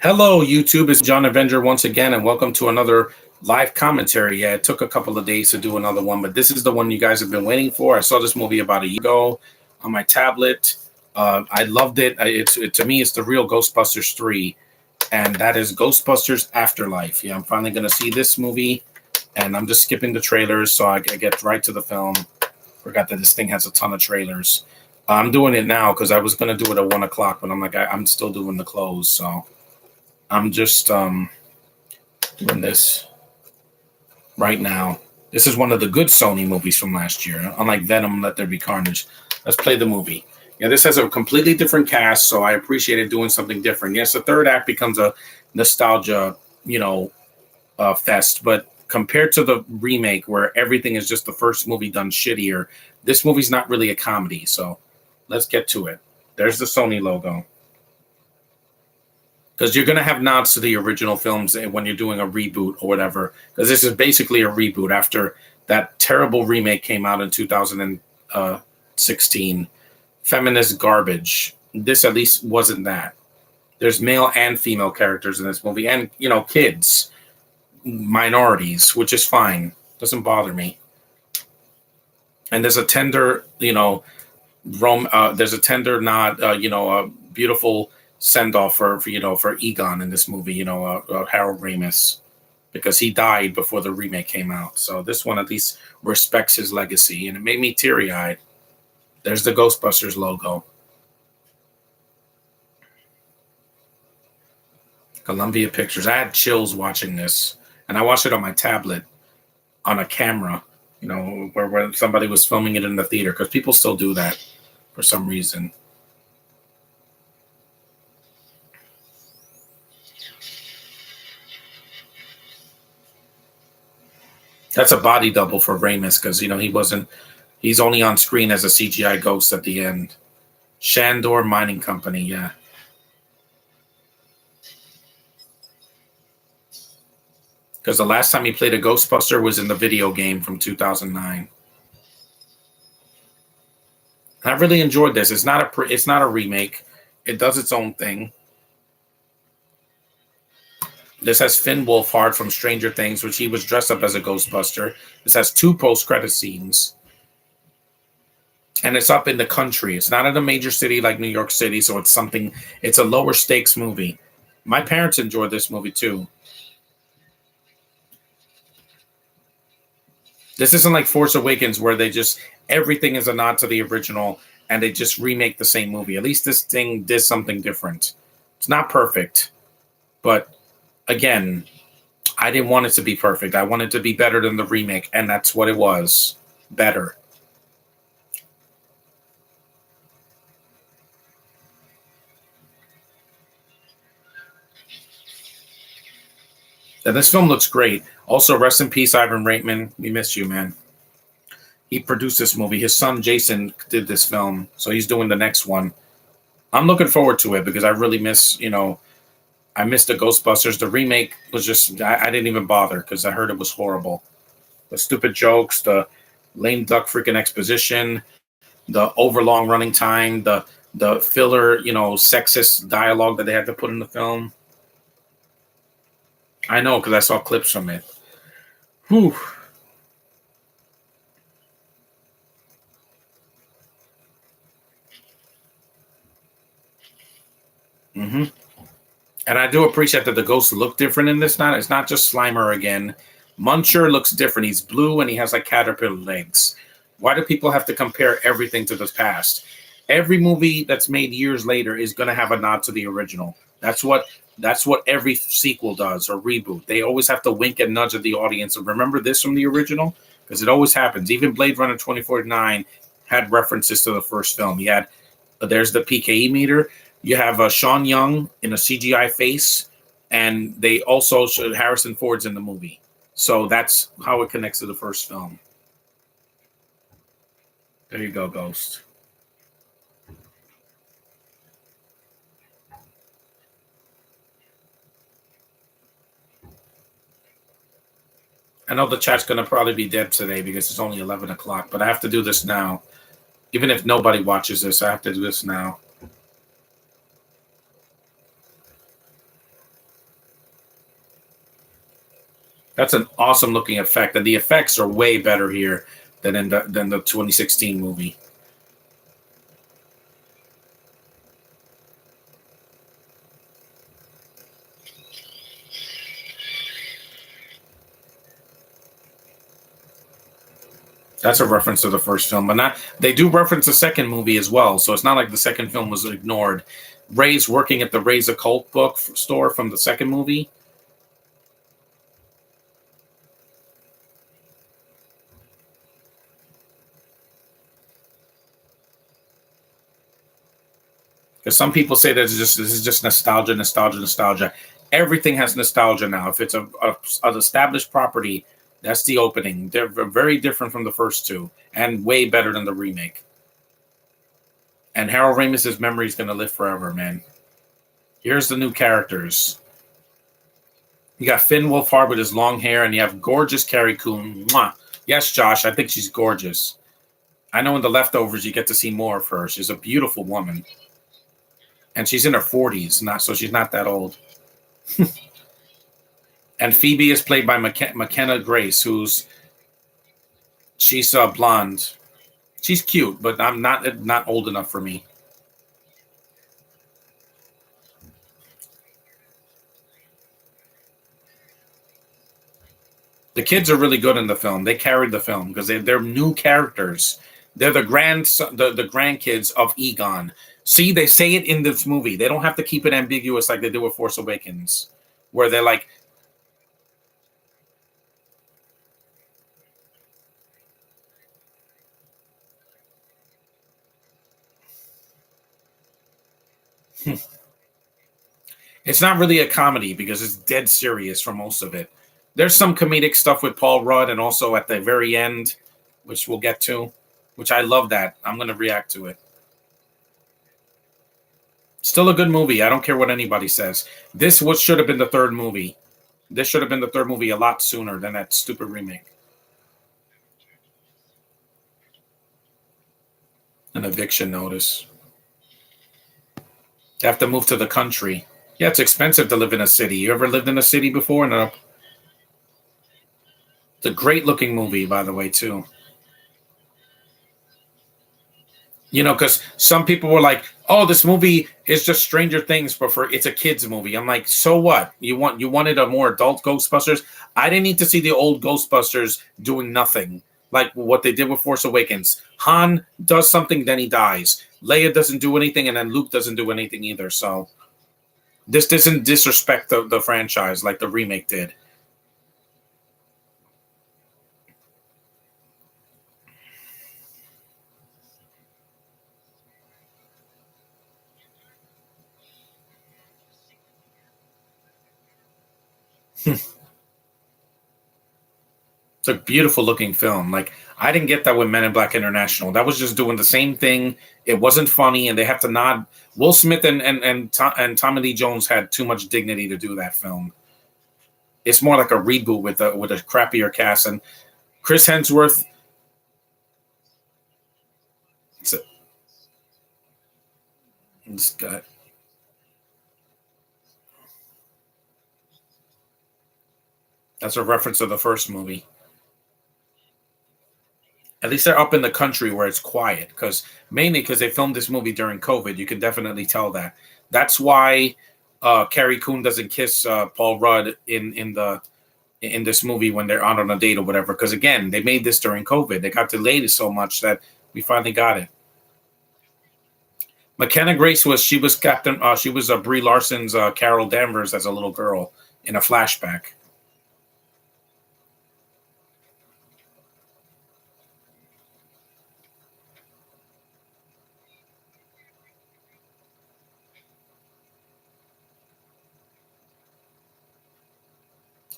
Hello, YouTube. It's John Avenger once again, and welcome to another live commentary. Yeah, it took a couple of days to do another one, but this is the one you guys have been waiting for. I saw this movie about a year ago on my tablet. I loved it. To me, it's the real Ghostbusters 3, and that is Ghostbusters Afterlife. Yeah, I'm finally going to see this movie, and I'm just skipping the trailers so I get right to the film. Forgot that this thing has a ton of trailers. I'm doing it now because I was going to do it at 1 o'clock, but I'm like, I'm still doing the close, so. I'm just doing this right now. This is one of the good Sony movies from last year. Unlike Venom, Let There Be Carnage. Let's play the movie. Yeah, this has a completely different cast, so I appreciated doing something different. Yes, the third act becomes a nostalgia, fest, but compared to the remake where everything is just the first movie done shittier, this movie's not really a comedy. So let's get to it. There's the Sony logo. Because you're going to have nods to the original films when you're doing a reboot or whatever. Because this is basically a reboot after that terrible remake came out in 2016. Feminist garbage. This at least wasn't that. There's male and female characters in this movie. And, kids. Minorities, which is fine. Doesn't bother me. And there's a tender, there's a tender nod, a beautiful send off for Egon in this movie, Harold Ramis, because he died before the remake came out. So this one at least respects his legacy, and it made me teary eyed. There's the Ghostbusters logo. Columbia Pictures. I had chills watching this, and I watched it on my tablet on a camera, where somebody was filming it in the theater, because people still do that for some reason. That's a body double for Ramis because, he's only on screen as a CGI ghost at the end. Shandor Mining Company, yeah. Because the last time he played a Ghostbuster was in the video game from 2009. And I really enjoyed this. It's not a remake. It does its own thing. This has Finn Wolfhard from Stranger Things, which he was dressed up as a Ghostbuster. This has 2 post-credit scenes. And it's up in the country. It's not in a major city like New York City, so it's a lower stakes movie. My parents enjoyed this movie too. This isn't like Force Awakens where everything is a nod to the original and they just remake the same movie. At least this thing did something different. It's not perfect, but again, I didn't want it to be perfect. I wanted it to be better than the remake, and that's what it was. Better. And this film looks great. Also, rest in peace, Ivan Reitman. We miss you, man. He produced this movie. His son, Jason, did this film, so he's doing the next one. I'm looking forward to it because I really miss, I missed the Ghostbusters. The remake was just, I didn't even bother because I heard it was horrible. The stupid jokes, the lame duck freaking exposition, the overlong running time, the filler, sexist dialogue that they had to put in the film. I know because I saw clips from it. Whew. Mm-hmm. And I do appreciate that the ghosts look different in this. It's not just Slimer again. Muncher looks different. He's blue and he has like caterpillar legs. Why do people have to compare everything to the past? Every movie that's made years later is going to have a nod to the original. That's what every sequel does or reboot. They always have to wink and nudge at the audience and remember this from the original because it always happens. Even Blade Runner 2049 had references to the first film. There's the PKE meter. You have Sean Young in a CGI face, and they also showed Harrison Ford's in the movie. So that's how it connects to the first film. There you go, Ghost. I know the chat's going to probably be dead today because it's only 11 o'clock, but I have to do this now. Even if nobody watches this, I have to do this now. That's an awesome looking effect, and the effects are way better here than the 2016 movie. That's a reference to the first film, but not they do reference the second movie as well. So it's not like the second film was ignored. Ray's working at the Ray's occult book store from the second movie. Because some people say that this is just nostalgia, nostalgia, nostalgia. Everything has nostalgia now. If it's an established property, that's the opening. They're very different from the first two, and way better than the remake. And Harold Ramis's memory is going to live forever, man. Here's the new characters. You got Finn Wolfhard with his long hair, and you have gorgeous Carrie Coon. Mwah. Yes, Josh, I think she's gorgeous. I know in the leftovers you get to see more of her. She's a beautiful woman, and she's in her 40s, not so she's not that old. And Phoebe is played by McKenna Grace, she's blonde. She's cute, but I'm not old enough for me. The kids are really good in the film. They carried the film because they're new characters. They're the grandkids of Egon. See, they say it in this movie. They don't have to keep it ambiguous like they do with Force Awakens, where they're like, it's not really a comedy because it's dead serious for most of it. There's some comedic stuff with Paul Rudd and also at the very end, which we'll get to, which I love that. I'm going to react to it. Still a good movie. I don't care what anybody says. This was should have been the third movie. This should have been the third movie a lot sooner than that stupid remake. An eviction notice. You have to move to the country. Yeah, it's expensive to live in a city. You ever lived in a city before? No. It's a great looking movie, by the way, too. Because some people were like, "Oh, this movie is just Stranger Things, but it's a kids movie." I'm like, "So what? You wanted a more adult Ghostbusters? I didn't need to see the old Ghostbusters doing nothing like what they did with Force Awakens. Han does something, then he dies. Leia doesn't do anything, and then Luke doesn't do anything either. So this doesn't disrespect the franchise like the remake did." It's a beautiful looking film. Like I didn't get that with Men in Black International. That was just doing the same thing. It wasn't funny, and they have to nod. Will Smith and Tommy Lee Jones had too much dignity to do that film. It's more like a reboot with a crappier cast. And Chris Hemsworth. It's a, this guy. That's a reference to the first movie. At least they're up in the country where it's quiet, mainly because they filmed this movie during COVID. You can definitely tell that. That's why Carrie Coon doesn't kiss Paul Rudd in this movie when they're out on a date or whatever. Because again, they made this during COVID. They got delayed so much that we finally got it. McKenna Grace she was Captain. She was Brie Larson's Carol Danvers as a little girl in a flashback.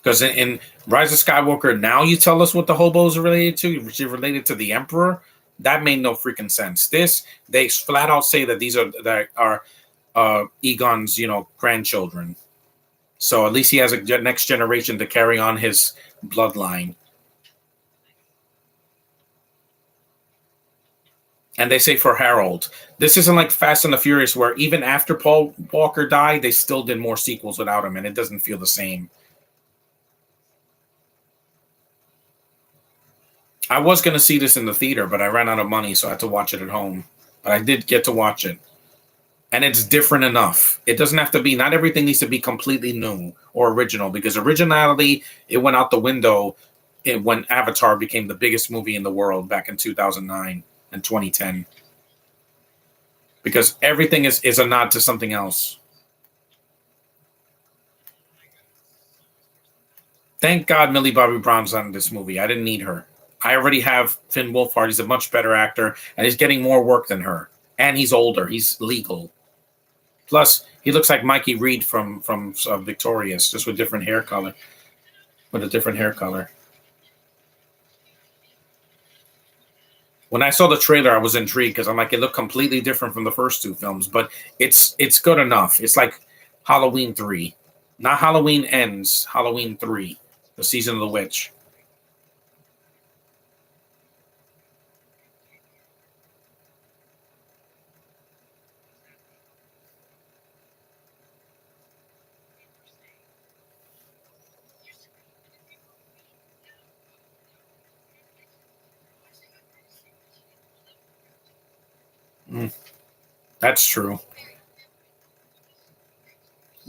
Because in Rise of Skywalker, now you tell us what the hobos are related to. She related to the Emperor. That made no freaking sense. They flat out say that that are Egon's, grandchildren. So at least he has a next generation to carry on his bloodline. And they say for Harold, this isn't like Fast and the Furious, where even after Paul Walker died, they still did more sequels without him, and it doesn't feel the same. I was going to see this in the theater, but I ran out of money, so I had to watch it at home. But I did get to watch it. And it's different enough. It doesn't have to be, not everything needs to be completely new or original, because originality, it went out the window when Avatar became the biggest movie in the world back in 2009 and 2010. Because everything is a nod to something else. Thank God Millie Bobby Brown's not in this movie. I didn't need her. I already have Finn Wolfhard. He's a much better actor, and he's getting more work than her. And he's older. He's legal. Plus, he looks like Mikey Reed from Victorious, just with different hair color. With a different hair color. When I saw the trailer, I was intrigued because I'm like, it looked completely different from the first two films, but it's good enough. It's like Halloween 3. Not Halloween Ends, Halloween 3, the season of the witch. Mm, that's true.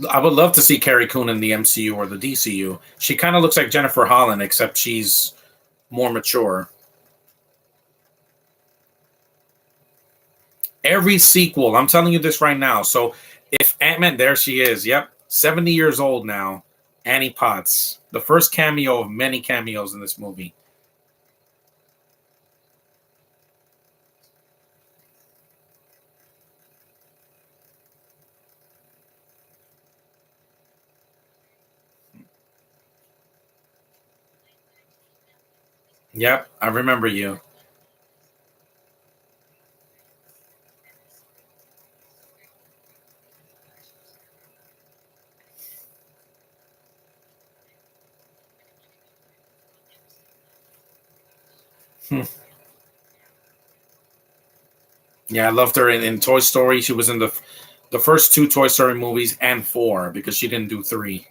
I would love to see Carrie Coon in the MCU or the DCU. She kind of looks like Jennifer Holland, except she's more mature. Every sequel, I'm telling you this right now. So if Ant-Man, there she is. Yep, 70 years old now. Annie Potts, the first cameo of many cameos in this movie. Yep, I remember you. Hmm. Yeah, I loved her in Toy Story. She was in the first two Toy Story movies and four because she didn't do three.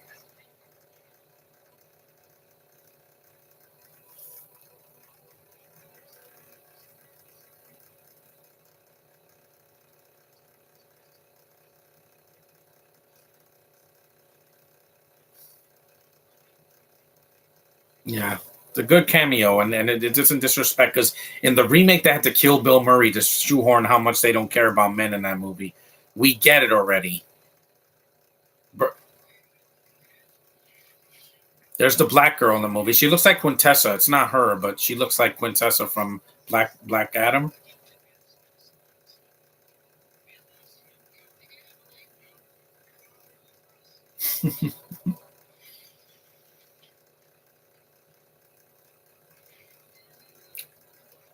Yeah, it's a good cameo, and it doesn't disrespect because in the remake they had to kill Bill Murray to shoehorn how much they don't care about men in that movie. We get it already. There's the black girl in the movie. She looks like Quintessa. It's not her, but she looks like Quintessa from Black Adam.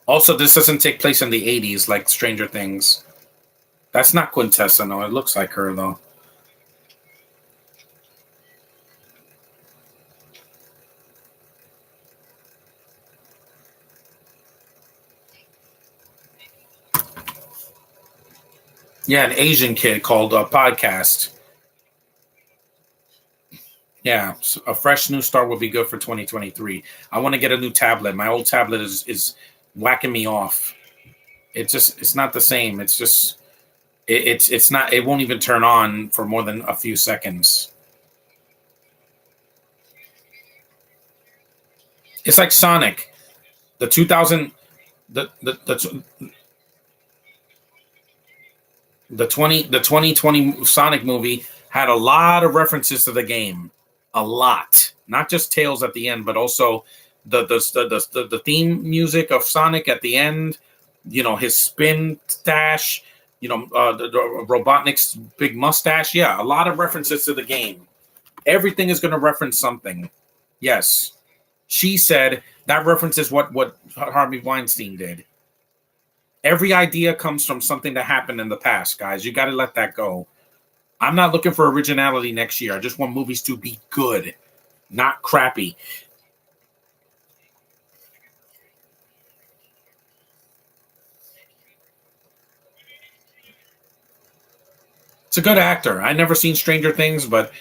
Also, this doesn't take place in the 80s like Stranger Things. That's not Quintessa, no. It looks like her, though. Yeah, an Asian kid called a podcast. Yeah, so a fresh new start would be good for 2023. I want to get a new tablet. My old tablet is whacking me off. It's not the same. It's not, it won't even turn on for more than a few seconds. It's like Sonic. The 2000 the 2020 Sonic movie had a lot of references to the game. A lot. Not just Tails at the end, but also the theme music of Sonic at the end, his spin stash, the Robotnik's big mustache. Yeah, a lot of references to the game. Everything is going to reference something. Yes. She said that references what Harvey Weinstein did. Every idea comes from something that happened in the past, guys. You got to let that go. I'm not looking for originality next year. I just want movies to be good, not crappy. It's a good actor. I never seen Stranger Things, but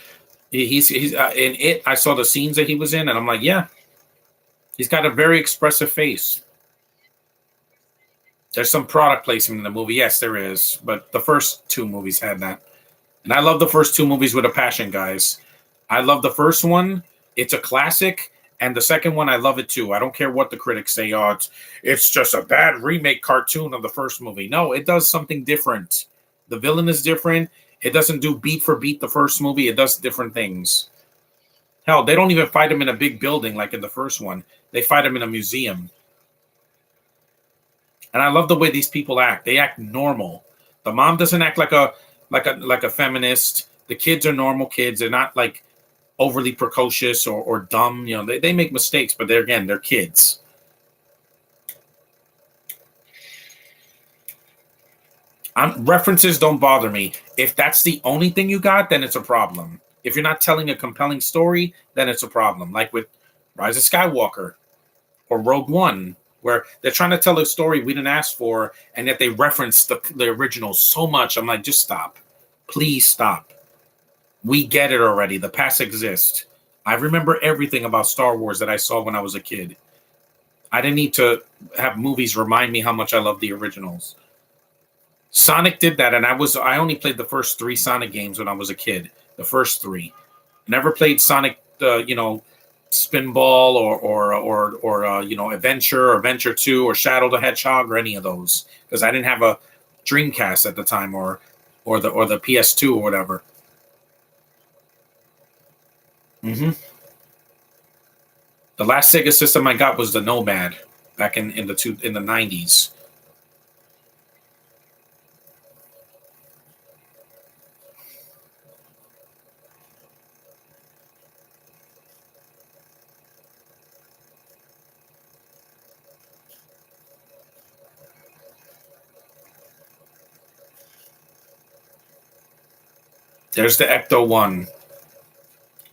he's in it. I saw the scenes that he was in, and I'm like, yeah, He's got a very expressive face. There's some product placement in the movie. Yes, there is. But the first two movies had that. And I love the first two movies with a passion, guys. I love the first one. It's a classic. And the second one, I love it too. I don't care what the critics say. Oh, it's just a bad remake cartoon of the first movie. No, it does something different. The villain is different. It doesn't do beat for beat the first movie. It does different things. Hell, they don't even fight him in a big building like in the first one. They fight him in a museum. And I love the way these people act. They act normal. The mom doesn't act like a feminist. The kids are normal kids. They're not like overly precocious or dumb. You know, they make mistakes, but they're kids. References don't bother me. If that's the only thing you got, then it's a problem. If you're not telling a compelling story, then it's a problem. Like with Rise of Skywalker or Rogue One, where they're trying to tell a story we didn't ask for, and yet they reference the original so much. I'm like, just stop. Please stop. We get it already. The past exists. I remember everything about Star Wars that I saw when I was a kid. I didn't need to have movies remind me how much I love the originals. Sonic did that, and I only played the first 3 Sonic games when I was a kid. The first 3. Never played Sonic, Spinball or Adventure or Adventure 2 or Shadow the Hedgehog or any of those because I didn't have a Dreamcast at the time or the PS2 or whatever. Mm-hmm. The last Sega system I got was the Nomad back in the 90s. There's the Ecto one.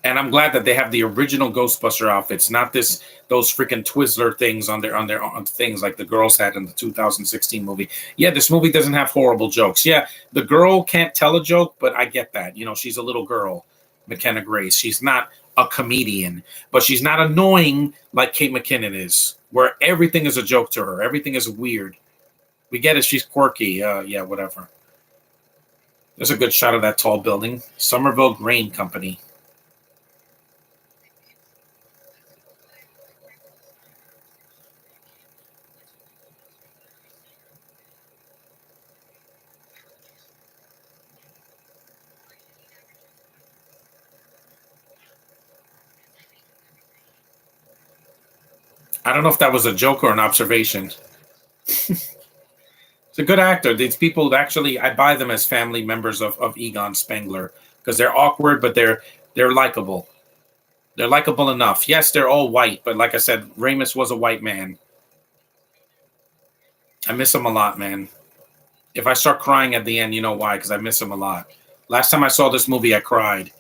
And I'm glad that they have the original Ghostbuster outfits, not those freaking Twizzler things on their things like the girls had in the 2016 movie. Yeah, this movie doesn't have horrible jokes. Yeah, the girl can't tell a joke, but I get that. You know, she's a little girl, McKenna Grace. She's not a comedian, but she's not annoying like Kate McKinnon is, where everything is a joke to her. Everything is weird. We get it. She's quirky. Yeah, whatever. There's a good shot of that tall building. Somerville Grain Company. I don't know if that was a joke or an observation. It's a good actor. These people actually, I buy them as family members of Egon Spengler because they're awkward, but they're likable. They're likable enough. Yes, they're all white, but like I said, Ramis was a white man. I miss him a lot, man. If I start crying at the end, you know why? Because I miss him a lot. Last time I saw this movie, I cried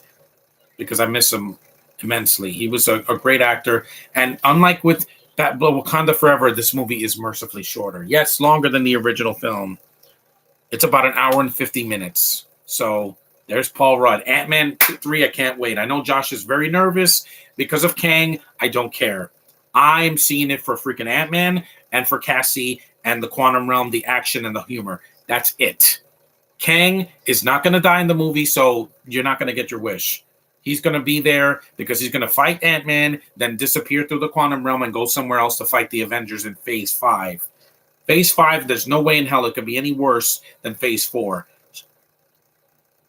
because I miss him immensely. He was a great actor, and unlike with that Wakanda Forever, this movie is mercifully shorter. Yes, longer than the original film. It's about an hour and 50 minutes. So there's Paul Rudd. Ant-Man 3, I can't wait. I know Josh is very nervous because of Kang. I don't care. I'm seeing it for freaking Ant-Man and for Cassie and the quantum realm, the action and the humor. That's it. Kang is not going to die in the movie, so you're not going to get your wish. He's going to be there because he's going to fight Ant-Man, then disappear through the quantum realm and go somewhere else to fight the Avengers in Phase 5. Phase 5, there's no way in hell it could be any worse than Phase 4.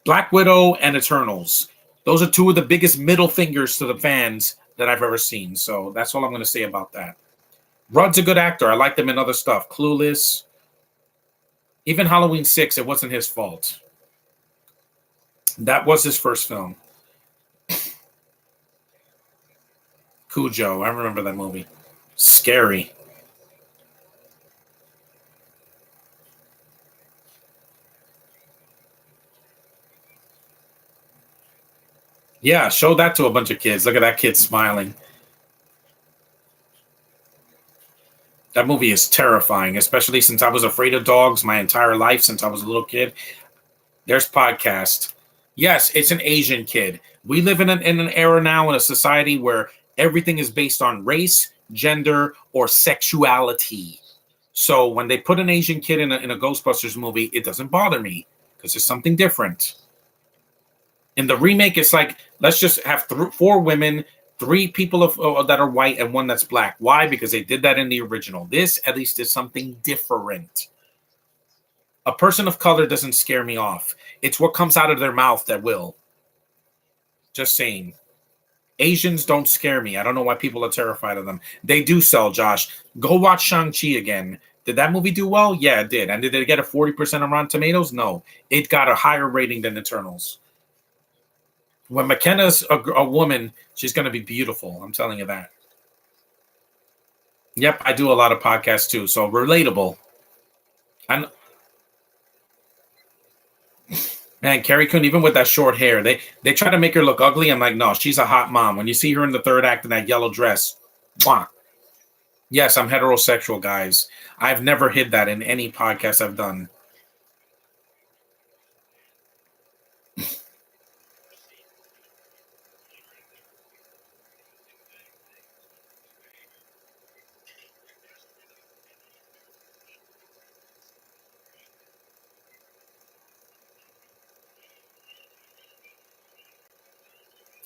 Black Widow and Eternals. Those are two of the biggest middle fingers to the fans that I've ever seen. So that's all I'm going to say about that. Rudd's a good actor. I liked him in other stuff. Clueless. Even Halloween 6, it wasn't his fault. That was his first film. Cujo. I remember that movie. Scary. Yeah, show that to a bunch of kids. Look at that kid smiling. That movie is terrifying, especially since I was afraid of dogs my entire life since I was a little kid. There's podcast. Yes, it's an Asian kid. We live in an era now in a society where everything is based on race, gender, or sexuality. So when they put an Asian kid in a Ghostbusters movie, it doesn't bother me because it's something different. In the remake, it's like, let's just have four women, three people that are white, and one that's black. Why? Because they did that in the original. This, at least, is something different. A person of color doesn't scare me off. It's what comes out of their mouth that will. Just saying. Asians don't scare me. I don't know why people are terrified of them. They do sell, Josh. Go watch Shang-Chi again. Did that movie do well? Yeah, it did. And did it get a 40% on Rotten Tomatoes? No. It got a higher rating than Eternals. When McKenna's a woman, she's going to be beautiful. I'm telling you that. Yep, I do a lot of podcasts too, so relatable. And man, Carrie Coon, even with that short hair, they try to make her look ugly. I'm like, no, she's a hot mom. When you see her in the third act in that yellow dress, mwah. Yes, I'm heterosexual, guys. I've never hid that in any podcast I've done.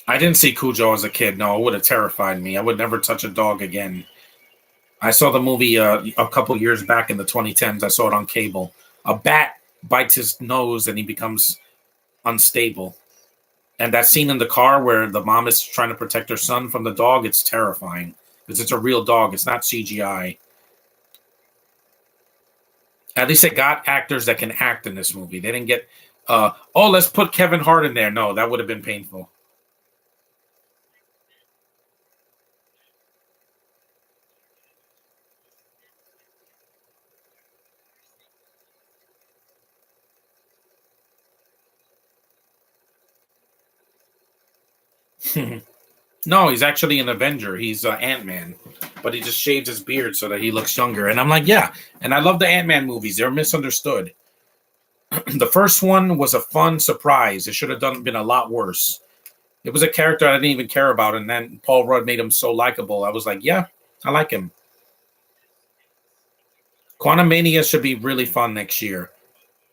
I didn't see Cujo as a kid. No, it would have terrified me. I would never touch a dog again. I saw the movie a couple years back in the 2010s. I saw it on cable. A bat bites his nose and he becomes unstable. And that scene in the car where the mom is trying to protect her son from the dog, it's terrifying because it's a real dog. It's not CGI. At least they got actors that can act in this movie. They didn't get, let's put Kevin Hart in there. No, that would have been painful. No, he's actually an Avenger. He's Ant-Man, but he just shaved his beard so that he looks younger. And I'm like, yeah. And I love the Ant-Man movies. They're misunderstood. The first one was a fun surprise. It should have been a lot worse. It was a character I didn't even care about, and then Paul Rudd made him so likable. I was like, yeah, I like him. Quantum Mania should be really fun next year.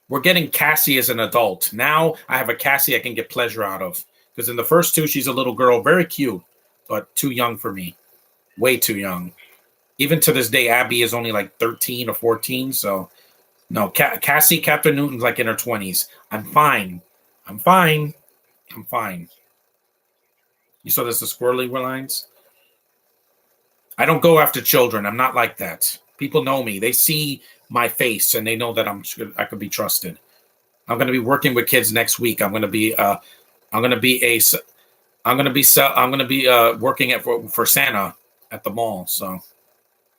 We're getting Cassie as an adult. Now I have a Cassie I can get pleasure out of. Because in the first two, she's a little girl, very cute, but too young for me. Way too young. Even to this day, Abby is only like 13 or 14. So, no, Cassie, Captain Newton's like in her 20s. I'm fine. I'm fine. I'm fine. You saw this, the squirrely lines? I don't go after children. I'm not like that. People know me. They see my face and they know that I could be trusted. I'm going to be working with kids next week. I'm going to be working for Santa at the mall. So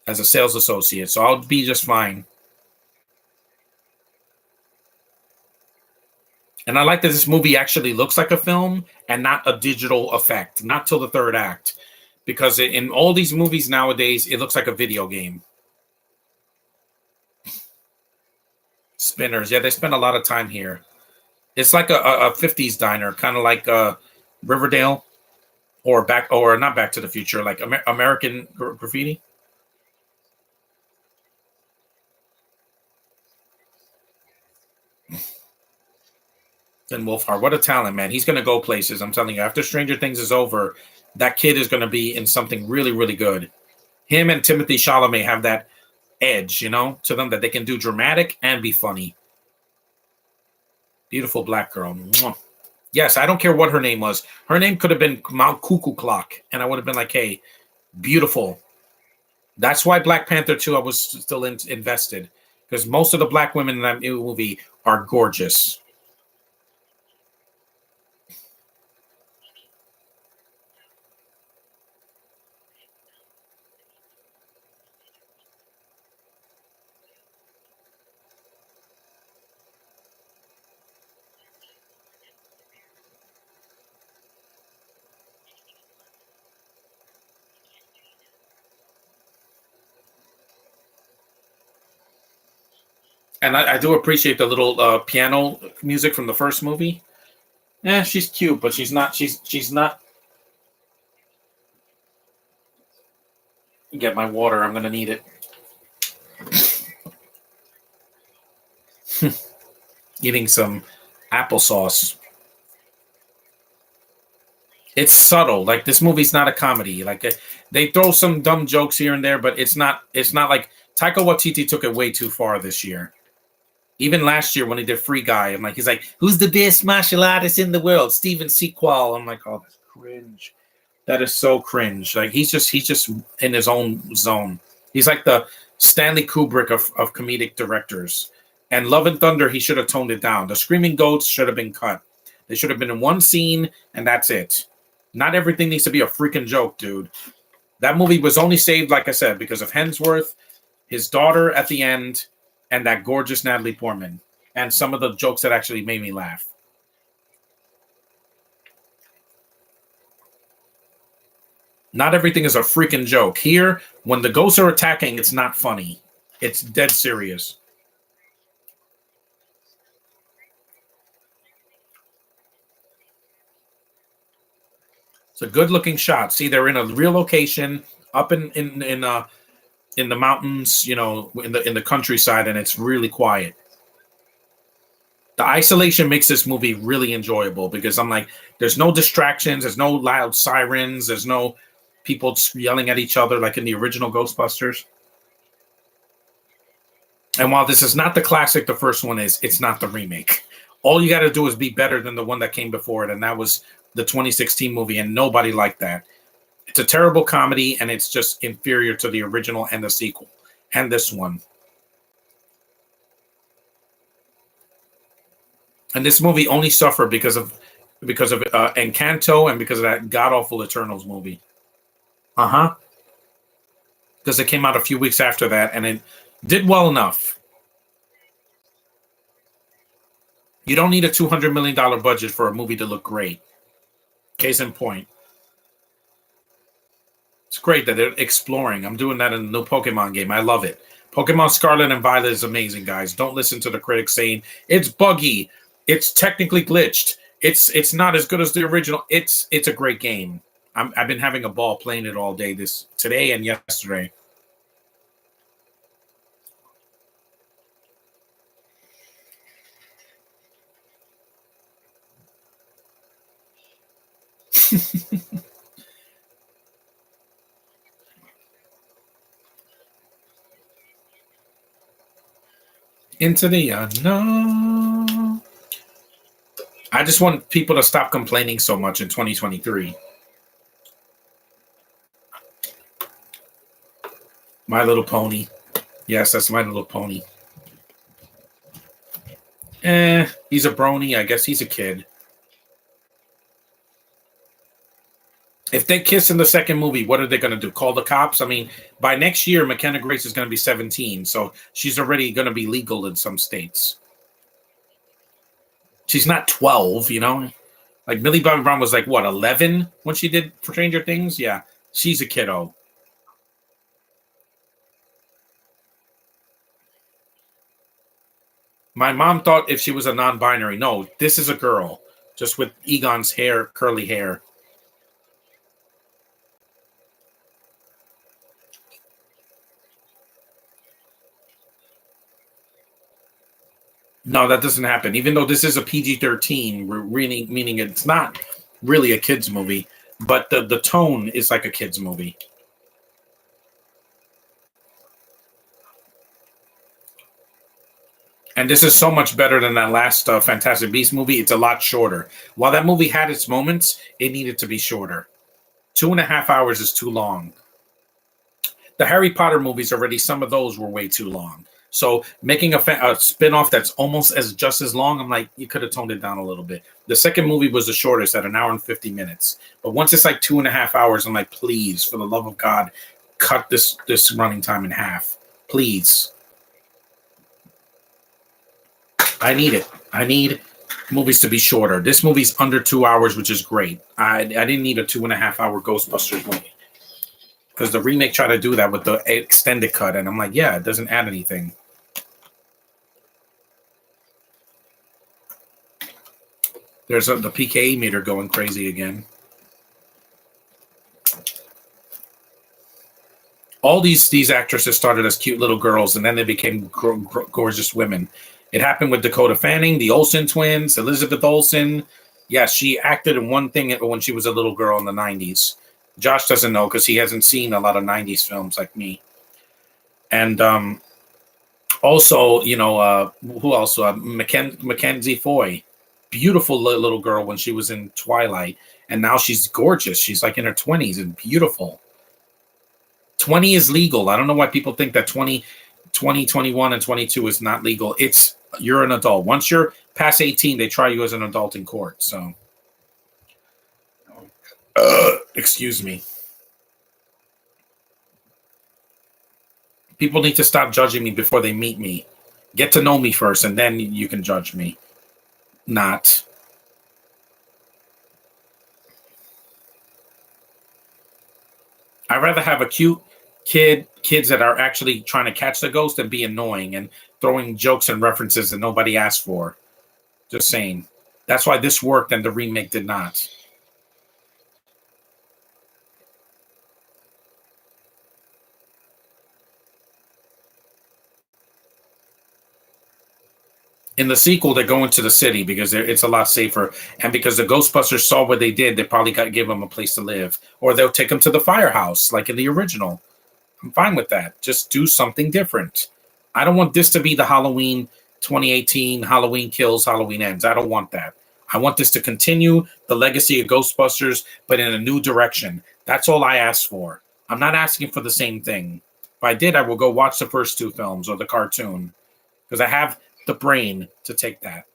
as a sales associate, so I'll be just fine. And I like that this movie actually looks like a film and not a digital effect, not till the third act, because in all these movies nowadays, it looks like a video game. Spinners, yeah, they spend a lot of time here. It's like a 50s diner, kind of like Riverdale, or not Back to the Future, like American Graffiti. And Wolfhard, what a talent, man! He's going to go places. I'm telling you. After Stranger Things is over, that kid is going to be in something really, really good. Him and Timothy Chalamet have that edge, to them that they can do dramatic and be funny. Beautiful black girl. Mwah. Yes, I don't care what her name was. Her name could have been Mount Cuckoo Clock, and I would have been like, hey, beautiful. That's why Black Panther 2, I was still invested, because most of the black women in that movie are gorgeous. And I do appreciate the little piano music from the first movie. Yeah, she's cute, but she's not. She's not. Get my water. I'm gonna need it. Eating some applesauce. It's subtle. Like this movie's not a comedy. Like they throw some dumb jokes here and there, but it's not. It's not like Taika Waititi took it way too far this year. Even last year when he did Free Guy, I'm like, he's like, who's the best martial artist in the world? Steven Sequel. I'm like, oh, that's cringe. That is so cringe. Like he's just in his own zone. He's like the Stanley Kubrick of comedic directors. And Love and Thunder, he should have toned it down. The Screaming Goats should have been cut. They should have been in one scene, and that's it. Not everything needs to be a freaking joke, dude. That movie was only saved, like I said, because of Hemsworth, his daughter at the end, and that gorgeous Natalie Portman, and some of the jokes that actually made me laugh. Not everything is a freaking joke. Here, when the ghosts are attacking, it's not funny. It's dead serious. It's a good-looking shot. See, they're in a real location, up in the mountains, you know, in the countryside, and it's really quiet. The isolation makes this movie really enjoyable because I'm like, there's no distractions, there's no loud sirens, there's no people yelling at each other like in the original Ghostbusters. And while this is not the classic, the first one is, it's not the remake. All you got to do is be better than the one that came before it, and that was the 2016 movie, and nobody liked that. It's a terrible comedy, and it's just inferior to the original and the sequel, and this one. And this movie only suffered because of Encanto and because of that god awful Eternals movie. Uh huh. Because it came out a few weeks after that, and it did well enough. You don't need a $200 million budget for a movie to look great. Case in point, it's great that they're exploring. I'm doing that in the new Pokemon game. I love it. Pokemon Scarlet and Violet is amazing, guys. Don't listen to the critics saying it's buggy, it's technically glitched, it's not as good as the original. It's a great game. I've been having a ball playing it all day, today and yesterday. Into the unknown. I just want people to stop complaining so much in 2023. My Little Pony. Yes, that's My Little Pony. He's a brony. I guess he's a kid. If they kiss in the second movie, what are they going to do? Call the cops? I mean, by next year, McKenna Grace is going to be 17, so she's already going to be legal in some states. She's not 12, you know? Like Millie Bobby Brown was like, what, 11 when she did Stranger Things? Yeah, she's a kiddo. My mom thought if she was a non-binary. No, this is a girl, just with Egon's hair, curly hair. No, that doesn't happen. Even though this is a PG-13, really meaning it's not really a kids movie, but the tone is like a kids movie. And this is so much better than that last Fantastic Beasts movie. It's a lot shorter. While that movie had its moments, it needed to be shorter. 2.5 hours is too long. The Harry Potter movies already, some of those were way too long. So making a spin-off that's almost just as long, I'm like, you could have toned it down a little bit. The second movie was the shortest at 1 hour and 50 minutes. But once it's like 2.5 hours, I'm like, please, for the love of God, cut this running time in half. Please. I need it. I need movies to be shorter. This movie's under 2 hours, which is great. I didn't need a 2.5 hour Ghostbusters movie. Because the remake tried to do that with the extended cut, and I'm like, yeah, it doesn't add anything. There's the PKA meter going crazy again. All these actresses started as cute little girls, and then they became gorgeous women. It happened with Dakota Fanning, the Olsen twins, Elizabeth Olsen. Yeah, she acted in one thing when she was a little girl in the 90s. Josh doesn't know because he hasn't seen a lot of 90s films like me. And also, who else? Mackenzie Foy, beautiful little girl when she was in Twilight. And now she's gorgeous. She's like in her 20s and beautiful. 20 is legal. I don't know why people think that 20, 21, and 22 is not legal. You're an adult. Once you're past 18, they try you as an adult in court. So, excuse me. People need to stop judging me before they meet me. Get to know me first, and then you can judge me. Not. I'd rather have a cute kids that are actually trying to catch the ghost and be annoying and throwing jokes and references that nobody asked for. Just saying. That's why this worked and the remake did not. In the sequel, they go into the city because it's a lot safer. And because the Ghostbusters saw what they did, they probably got to give them a place to live. Or they'll take them to the firehouse, like in the original. I'm fine with that. Just do something different. I don't want this to be the Halloween 2018, Halloween Kills, Halloween Ends. I don't want that. I want this to continue the legacy of Ghostbusters, but in a new direction. That's all I ask for. I'm not asking for the same thing. If I did, I will go watch the first two films or the cartoon. Because I have the brain to take that.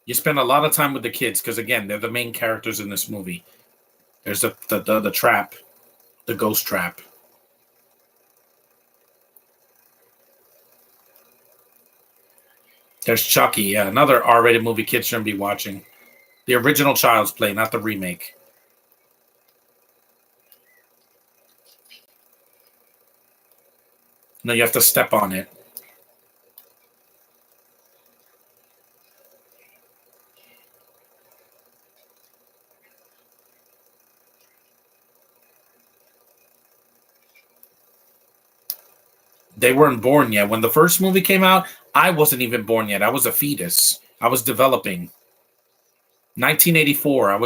You spend a lot of time with the kids because, again, they're the main characters in this movie. There's the trap, the ghost trap. There's Chucky, yeah, another R-rated movie kids shouldn't be watching. The original Child's Play, not the remake. No, you have to step on it. They weren't born yet. When the first movie came out, I wasn't even born yet. I was a fetus. I was developing. 1984.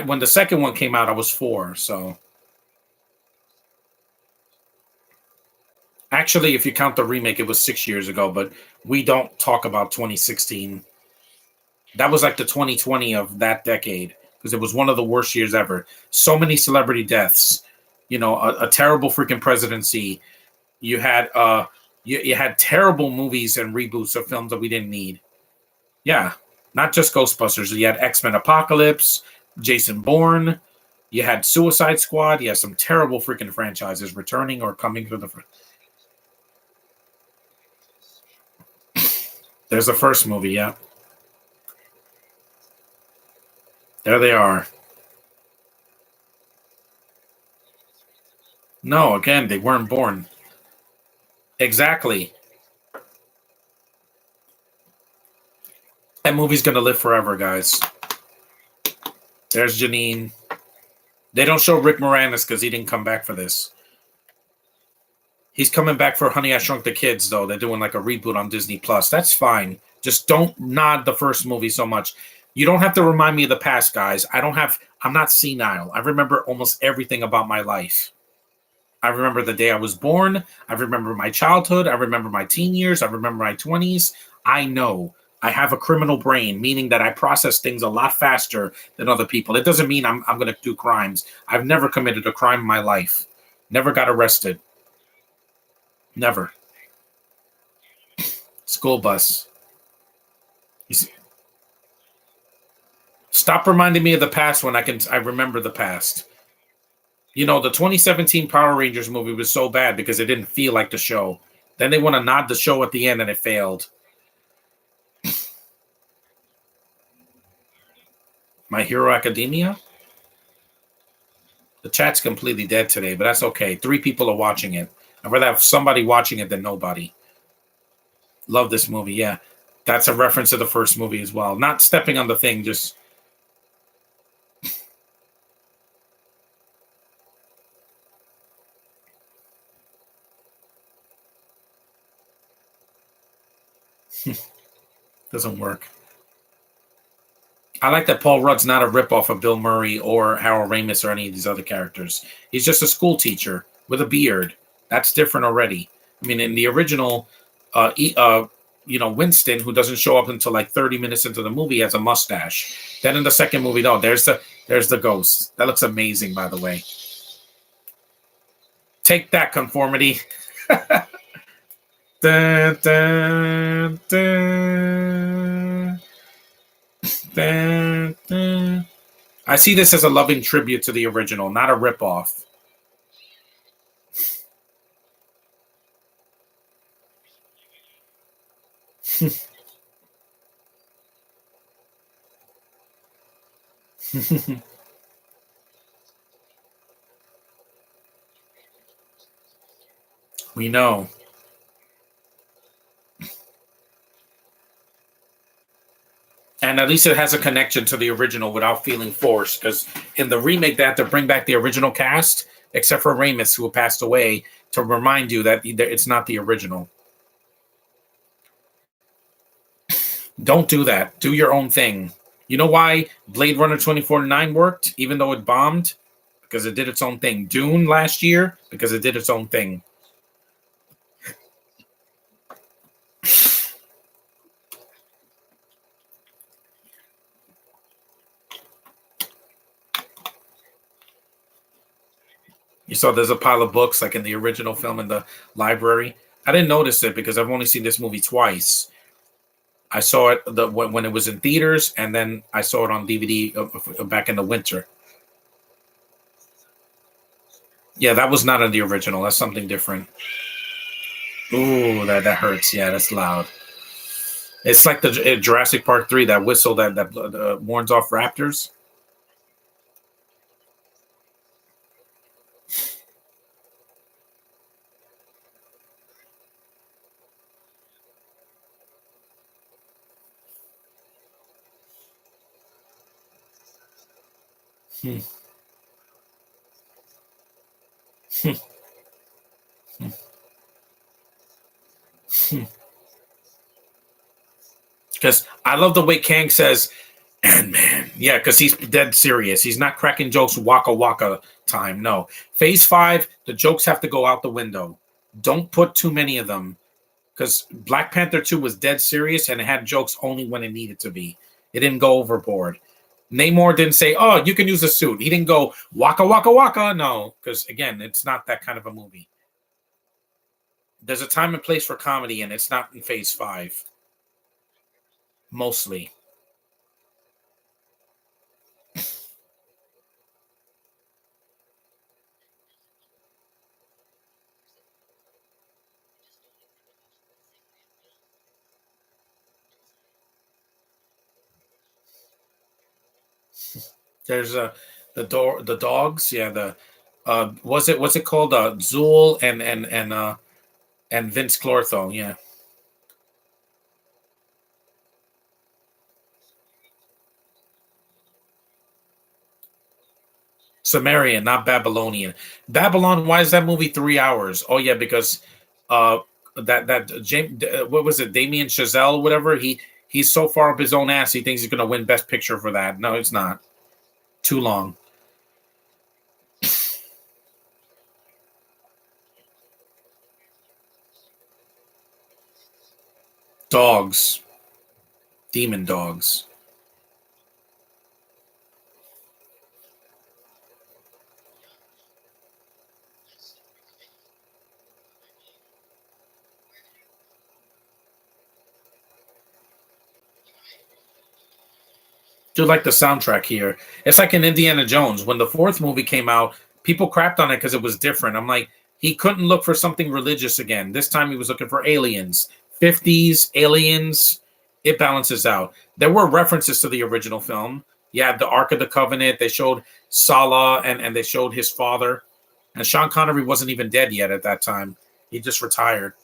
When the second one came out, I was 4. So actually, if you count the remake, it was 6 years ago. But we don't talk about 2016. That was like the 2020 of that decade because it was one of the worst years ever. So many celebrity deaths. A terrible freaking presidency. You had you had terrible movies and reboots of films that we didn't need. Yeah, not just Ghostbusters. You had X-Men Apocalypse, Jason Bourne. You had Suicide Squad. You had some terrible freaking franchises returning or coming to the. There's the first movie. Yeah, there they are. No, again, they weren't born. Exactly. That movie's gonna live forever, guys. There's Janine. They don't show Rick Moranis because he didn't come back for this. He's coming back for Honey, I Shrunk the Kids, though. They're doing like a reboot on Disney Plus. That's fine. Just don't nod the first movie so much. You don't have to remind me of the past, guys. I'm not senile. I remember almost everything about my life. I remember the day I was born. I remember my childhood. I remember my teen years. I remember my 20s. I know. I have a criminal brain, meaning that I process things a lot faster than other people. It doesn't mean I'm going to do crimes. I've never committed a crime in my life. Never got arrested. Never. School bus. Stop reminding me of the past when I remember the past. The 2017 Power Rangers movie was so bad because it didn't feel like the show. Then they want to nod the show at the end and it failed. My Hero Academia? The chat's completely dead today, but that's okay. 3 people are watching it. I'd rather have somebody watching it than nobody. Love this movie, yeah. That's a reference to the first movie as well. Not stepping on the thing, just doesn't work. I like that Paul Rudd's not a ripoff of Bill Murray or Harold Ramis or any of these other characters. He's just a school teacher with a beard. That's different already. I mean, in the original, Winston, who doesn't show up until like 30 minutes into the movie, has a mustache. Then in the second movie, no, there's the ghost. That looks amazing, by the way. Take that, conformity. Dun, dun, dun, dun, dun. I see this as a loving tribute to the original, not a ripoff. We know. And at least it has a connection to the original without feeling forced. Because in the remake, they have to bring back the original cast, except for Ramis, who passed away, to remind you that it's not the original. Don't do that. Do your own thing. You know why Blade Runner 2049 worked, even though it bombed? Because it did its own thing. Dune last year, because it did its own thing. You saw there's a pile of books like in the original film in the library. I didn't notice it because I've only seen this movie twice. I saw it when it was in theaters, and then I saw it on DVD back in the winter. Yeah, that was not in the original. That's something different. Ooh, that hurts. Yeah, that's loud. It's like the Jurassic Park 3, that whistle that warns off raptors. Hmm. Hmm. Hmm. Because I love the way Kang says, and man, yeah, because he's dead serious. He's not cracking jokes waka waka time. No. Phase 5, the jokes have to go out the window. Don't put too many of them. Because Black Panther 2 was dead serious and it had jokes only when it needed to be. It didn't go overboard. Namor didn't say, "Oh, you can use a suit." He didn't go waka waka waka. No, because again, it's not that kind of a movie. There's a time and place for comedy, and it's not in Phase 5. Mostly, there's the dogs. Yeah, the what's it called? Zool and Vince Clortho. Yeah, Sumerian, not Babylonian. Babylon. Why is that movie 3 hours? Oh yeah, because uh that James, what was it, Damien Chazelle or whatever, he's so far up his own ass he thinks he's gonna win best picture for that. No, it's not. Too long. Dogs. Demon dogs. Do like the soundtrack here. It's like in Indiana Jones. When the fourth movie came out, people crapped on it because it was different. I'm like, he couldn't look for something religious again. This time he was looking for aliens. 50s, aliens. It balances out. There were references to the original film. Yeah, the Ark of the Covenant. They showed Salah and they showed his father. And Sean Connery wasn't even dead yet at that time. He just retired.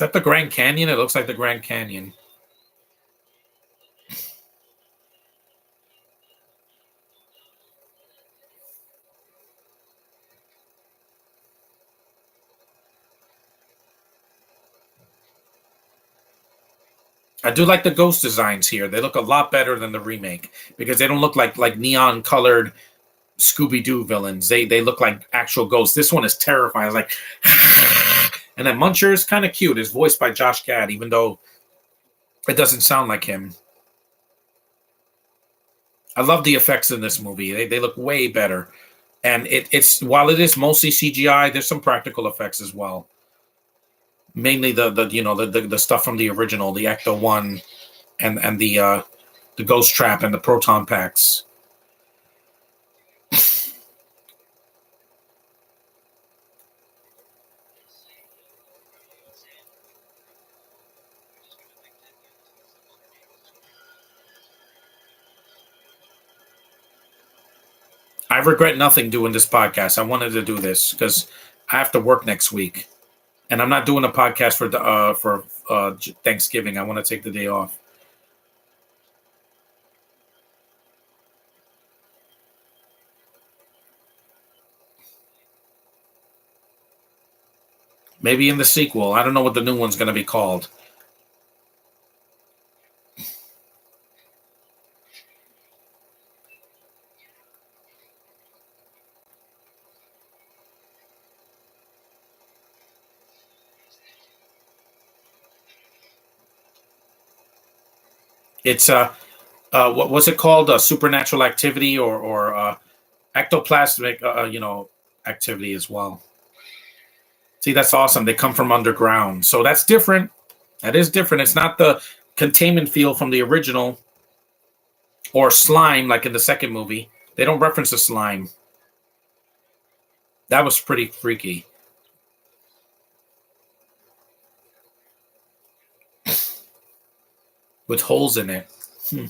that the Grand Canyon? It looks like the Grand Canyon. I do like the ghost designs here. They look a lot better than the remake because they don't look like neon colored Scooby Doo villains. They look like actual ghosts. This one is terrifying. It's like, and then Muncher is kind of cute. It's voiced by Josh Gad, even though it doesn't sound like him. I love the effects in this movie. They look way better. And it's while it is mostly CGI, there's some practical effects as well. Mainly the stuff from the original, the Ecto One, and the Ghost Trap and the proton packs. I regret nothing doing this podcast. I wanted to do this because I have to work next week, and I'm not doing a podcast for Thanksgiving. I want to take the day off. Maybe in the sequel. I don't know what the new one's going to be called. It's what was it called? Supernatural activity or ectoplasmic activity as well. See, that's awesome. They come from underground, so that's different. That is different. It's not the containment field from the original or slime like in the second movie. They don't reference the slime. That was pretty freaky. With holes in it. Hmm.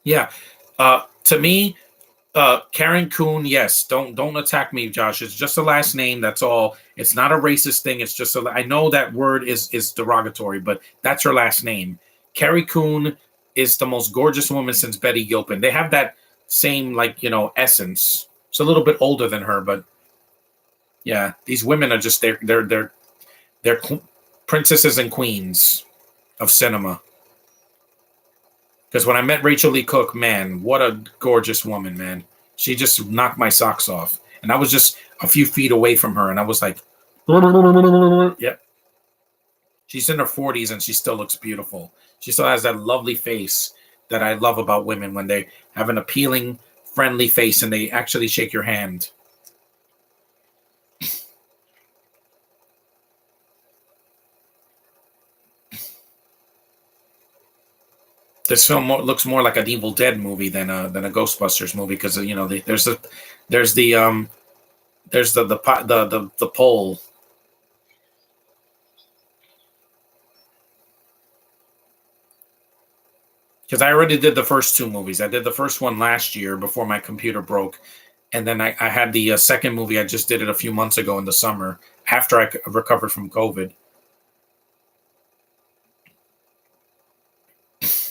Yeah. To me, Karen Coon, yes. Don't attack me, Josh. It's just a last name. That's all. It's not a racist thing. It's just I know that word is derogatory, but that's her last name. Carrie Coon is the most gorgeous woman since Betty Gilpin. They have that same essence. It's a little bit older than her, but yeah, these women are just they're princesses and queens of cinema. Because when I met Rachel Lee Cook, man, what a gorgeous woman, man. She just knocked my socks off. And I was just a few feet away from her, and I was like, yep. She's in her 40s, and she still looks beautiful. She still has that lovely face that I love about women when they have an appealing, friendly face and they actually shake your hand. This film looks more like an Evil Dead movie than a Ghostbusters movie because there's the pole. Because I already did the first two movies. I did the first one last year before my computer broke, and then I had the second movie. I just did it a few months ago in the summer after I recovered from COVID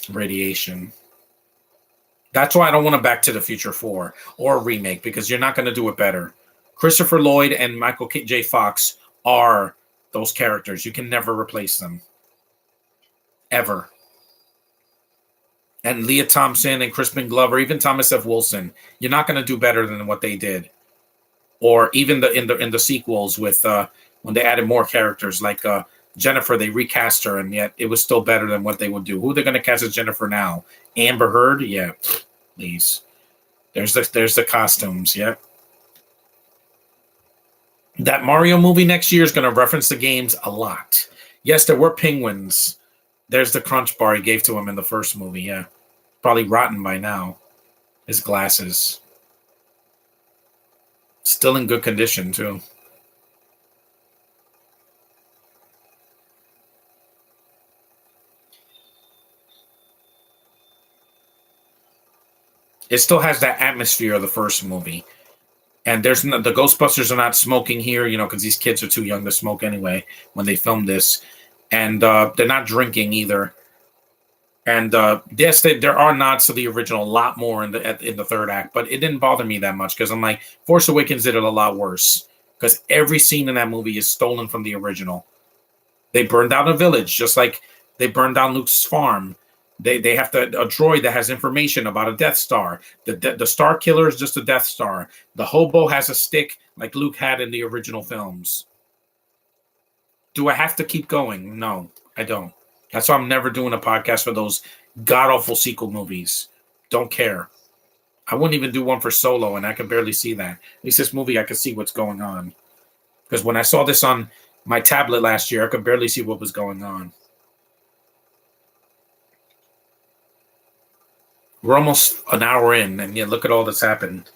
radiation. That's why I don't want a Back to the Future 4 or a remake because you're not going to do it better. Christopher Lloyd and Michael J. Fox are those characters. You can never replace them. Ever. And Leah Thompson and Crispin Glover, even Thomas F. Wilson, you're not going to do better than what they did. Or even in the sequels with when they added more characters like Jennifer, they recast her, and yet it was still better than what they would do. Who are they going to cast as Jennifer now? Amber Heard? Yeah, please. There's the costumes. Yep. That Mario movie next year is going to reference the games a lot. Yes, there were penguins. There's the crunch bar he gave to him in the first movie. Yeah, probably rotten by now. His glasses. Still in good condition, too. It still has that atmosphere of the first movie. And there's no, the Ghostbusters are not smoking here, because these kids are too young to smoke anyway when they filmed this, and they're not drinking either. And yes, there are nods to the original, a lot more in the third act, but it didn't bother me that much because I'm like, Force Awakens did it a lot worse because every scene in that movie is stolen from the original. They burned down a village, just like they burned down Luke's farm. They have a droid that has information about a Death Star. The Star Killer is just a Death Star. The hobo has a stick like Luke had in the original films. Do I have to keep going? No, I don't. That's why I'm never doing a podcast for those god awful sequel movies. Don't care. I wouldn't even do one for Solo, and I can barely see that. At least this movie, I could see what's going on. Because when I saw this on my tablet last year, I could barely see what was going on. We're almost an hour in, and yeah, look at all that's happened.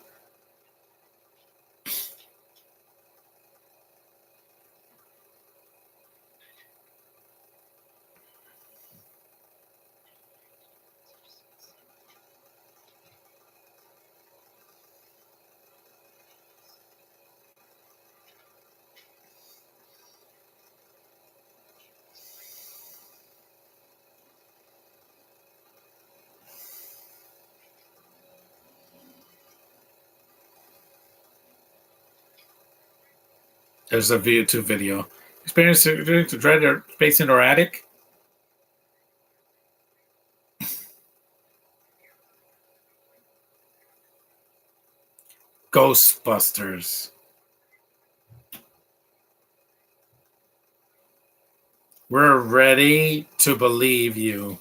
There's a YouTube video. Experience to dread or space in our attic. Ghostbusters. We're ready to believe you.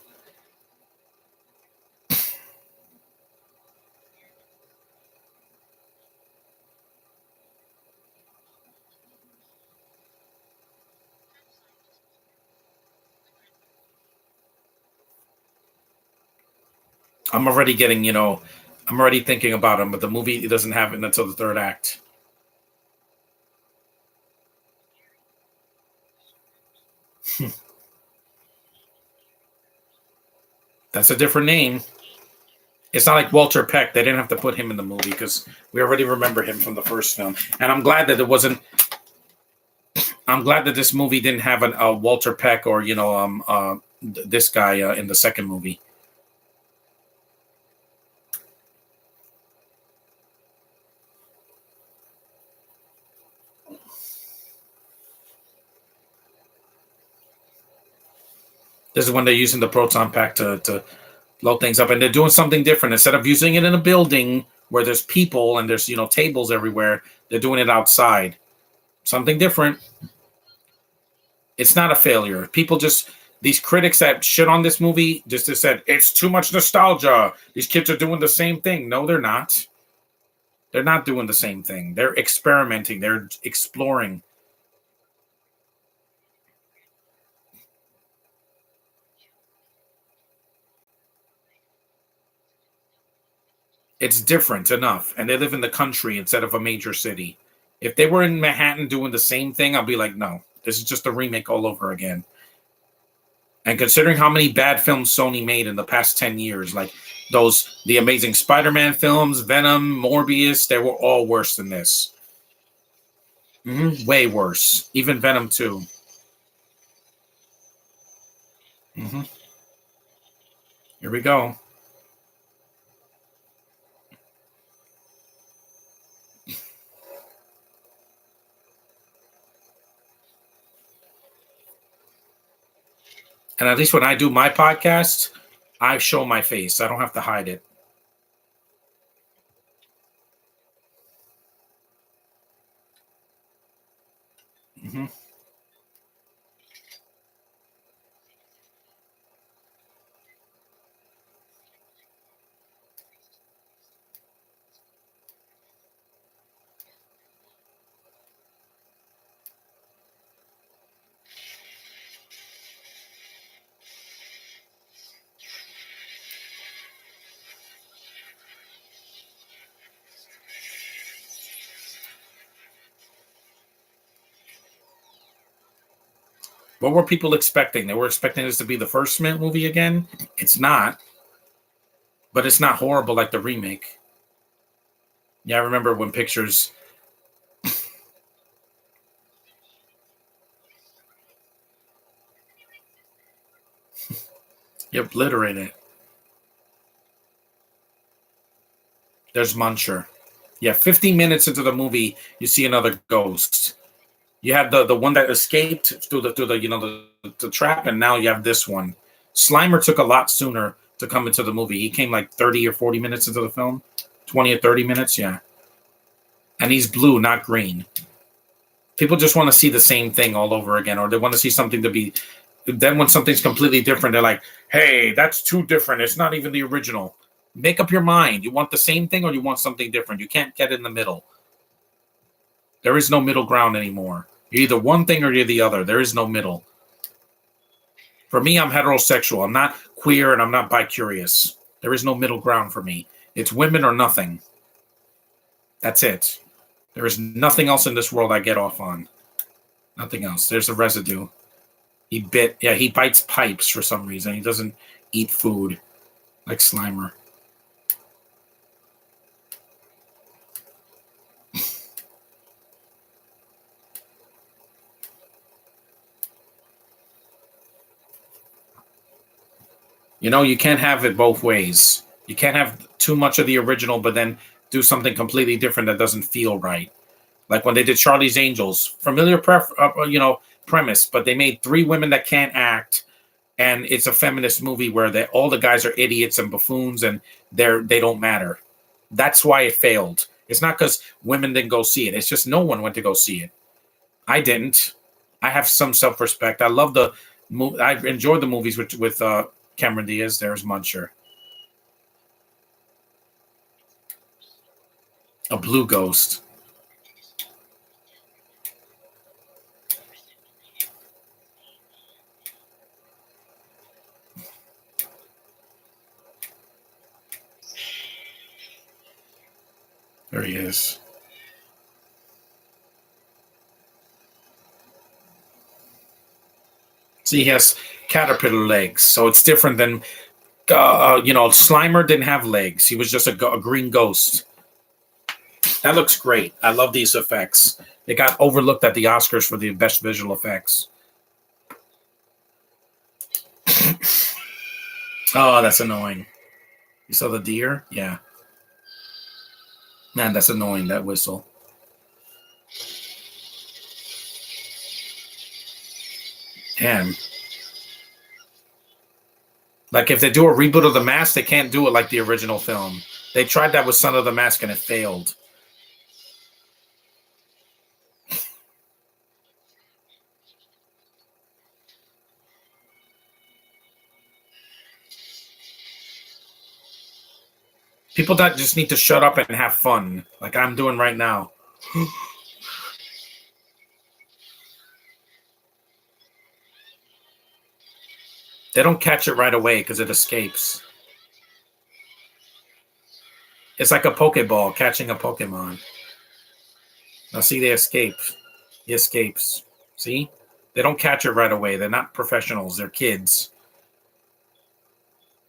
I'm already getting, I'm already thinking about him, but the movie it doesn't happen until the third act. That's a different name. It's not like Walter Peck. They didn't have to put him in the movie because we already remember him from the first film. And I'm glad that it wasn't. I'm glad that this movie didn't have a Walter Peck or this guy in the second movie. This is when they're using the proton pack to load things up, and they're doing something different. Instead of using it in a building where there's people and there's tables everywhere, they're doing it outside. Something different. It's not a failure. People just these critics that shit on this movie just said it's too much nostalgia. These kids are doing the same thing. No, they're not. They're not doing the same thing. They're experimenting. They're exploring. It's different enough, and they live in the country instead of a major city. If they were in Manhattan doing the same thing, I'll be like, no, this is just a remake all over again. And considering how many bad films Sony made in the past 10 years, like the Amazing Spider-Man films, Venom, Morbius, they were all worse than this. Way worse. Even Venom 2. Here we go. And at least when I do my podcast, I show my face. I don't have to hide it. What were people expecting? They were expecting this to be the first Smith movie again. It's not. but it's not horrible like the remake. Yeah, I remember when pictures. You obliterate it. There's Muncher. Yeah, 15 minutes into the movie, you see another ghost. You have the one that escaped through the the trap, and now you have this one. Slimer took a lot sooner to come into the movie. He came like 30 or 40 minutes into the film, 20 or 30 minutes, yeah. And he's blue, not green. People just want to see the same thing all over again, or they want to see something to be. Then when something's completely different, they're like, "Hey, that's too different. It's not even the original." Make up your mind. You want the same thing, or you want something different. You can't get in the middle. There is no middle ground anymore. You're either one thing or you're the other. There is no middle. For me, I'm heterosexual. I'm not queer and I'm not bi-curious. There is no middle ground for me. It's women or nothing. That's it. There is nothing else in this world I get off on. Nothing else. There's a residue. He bites pipes for some reason. He doesn't eat food like Slimer. You can't have it both ways. You can't have too much of the original, but then do something completely different that doesn't feel right. Like when they did Charlie's Angels, familiar premise, but they made 3 women that can't act, and it's a feminist movie where all the guys are idiots and buffoons, and they don't matter. That's why it failed. It's not because women didn't go see it. It's just no one went to go see it. I didn't. I have some self-respect. I love I enjoyed the movies with Cameron Diaz. There's Muncher. A blue ghost. There he is. See, he has caterpillar legs, so it's different than Slimer didn't have legs. He was just a green ghost. That looks great. I love these effects. They got overlooked at the Oscars for the best visual effects. Oh, that's annoying. You saw the deer? Yeah. Man, that's annoying, that whistle. Damn. Like, if they do a reboot of The Mask, they can't do it like the original film. They tried that with Son of the Mask, and it failed. People that just need to shut up and have fun, like I'm doing right now. They don't catch it right away because it escapes. It's like a Pokeball catching a Pokemon. Now see, they escape. He escapes. See? They don't catch it right away. They're not professionals. They're kids.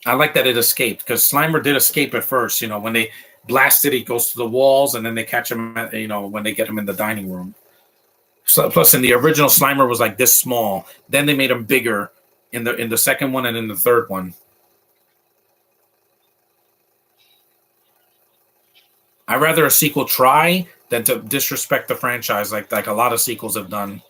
I like that it escaped because Slimer did escape at first. When they blast it, he goes to the walls, and then they catch him. When they get him in the dining room. So, plus, in the original, Slimer was like this small. Then they made him bigger in the second one and in the third one. I'd rather a sequel try than to disrespect the franchise like a lot of sequels have done.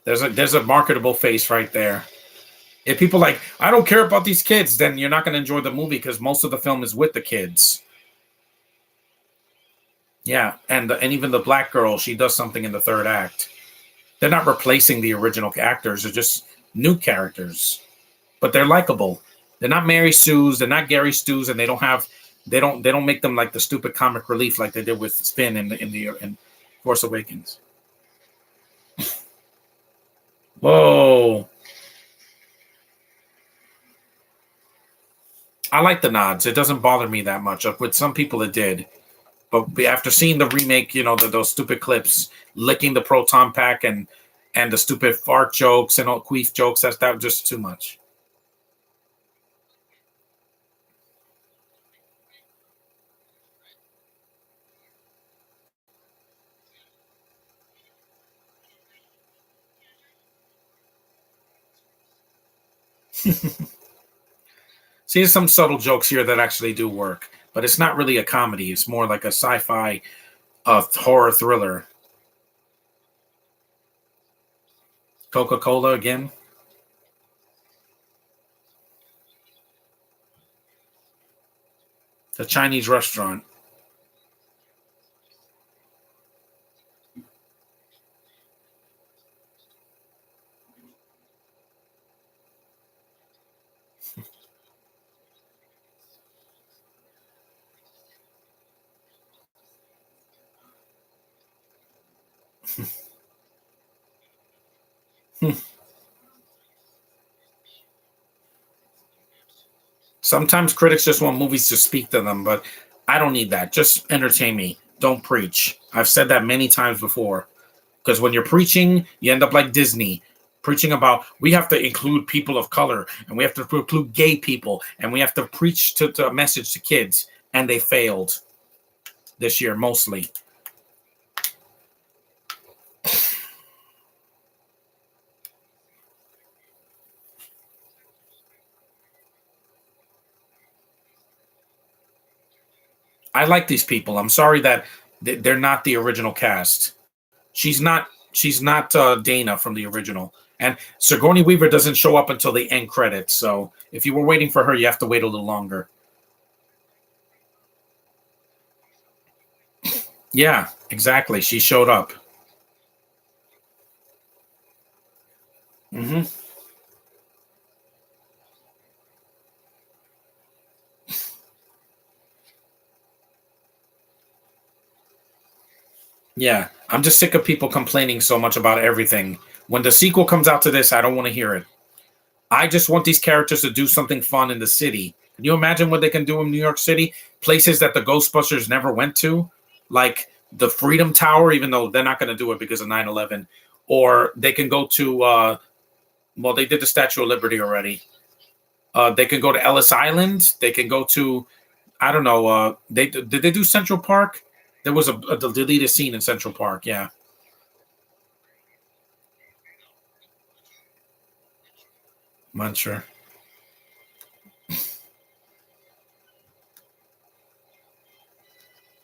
There's a marketable face right there. If people like, I don't care about these kids, then you're not going to enjoy the movie because most of the film is with the kids. Yeah, and even the black girl, she does something in the third act. They're not replacing the original actors; they're just new characters, but they're likable. They're not Mary Sue's, they're not Gary Stu's, and they don't make them like the stupid comic relief like they did with Spin in Force Awakens. Whoa. I like the nods. It doesn't bother me that much. With some people, it did. But after seeing the remake, those stupid clips, licking the proton pack and the stupid fart jokes and all queef jokes, that was just too much. See, there's some subtle jokes here that actually do work, but it's not really a comedy. It's more like a sci-fi horror thriller. Coca-Cola again. The Chinese restaurant. Sometimes critics just want movies to speak to them, but I don't need that. Just entertain me. Don't preach. I've said that many times before. Because when you're preaching, you end up like Disney, preaching about we have to include people of color and we have to include gay people and we have to preach to a message to kids. And they failed this year mostly. I like these people. I'm sorry that they're not the original cast. She's not. She's not Dana from the original, and Sigourney Weaver doesn't show up until the end credits. So if you were waiting for her, you have to wait a little longer. Yeah, exactly. She showed up. Hmm. Yeah, I'm just sick of people complaining so much about everything. When the sequel comes out to this, I don't want to hear it. I just want these characters to do something fun in the city. Can you imagine what they can do in New York City? Places that the Ghostbusters never went to, like the Freedom Tower, even though they're not going to do it because of 9/11. Or they can go to, well, they did the Statue of Liberty already. They can go to Ellis Island. They can go to, I don't know, did they do Central Park? There was a deleted scene in Central Park. Yeah, I'm not sure.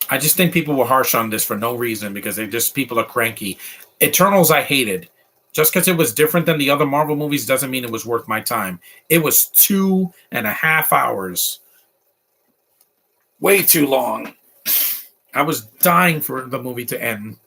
I just think people were harsh on this for no reason because they just people are cranky. Eternals, I hated. Just because it was different than the other Marvel movies doesn't mean it was worth my time. It was 2.5 hours, way too long. I was dying for the movie to end.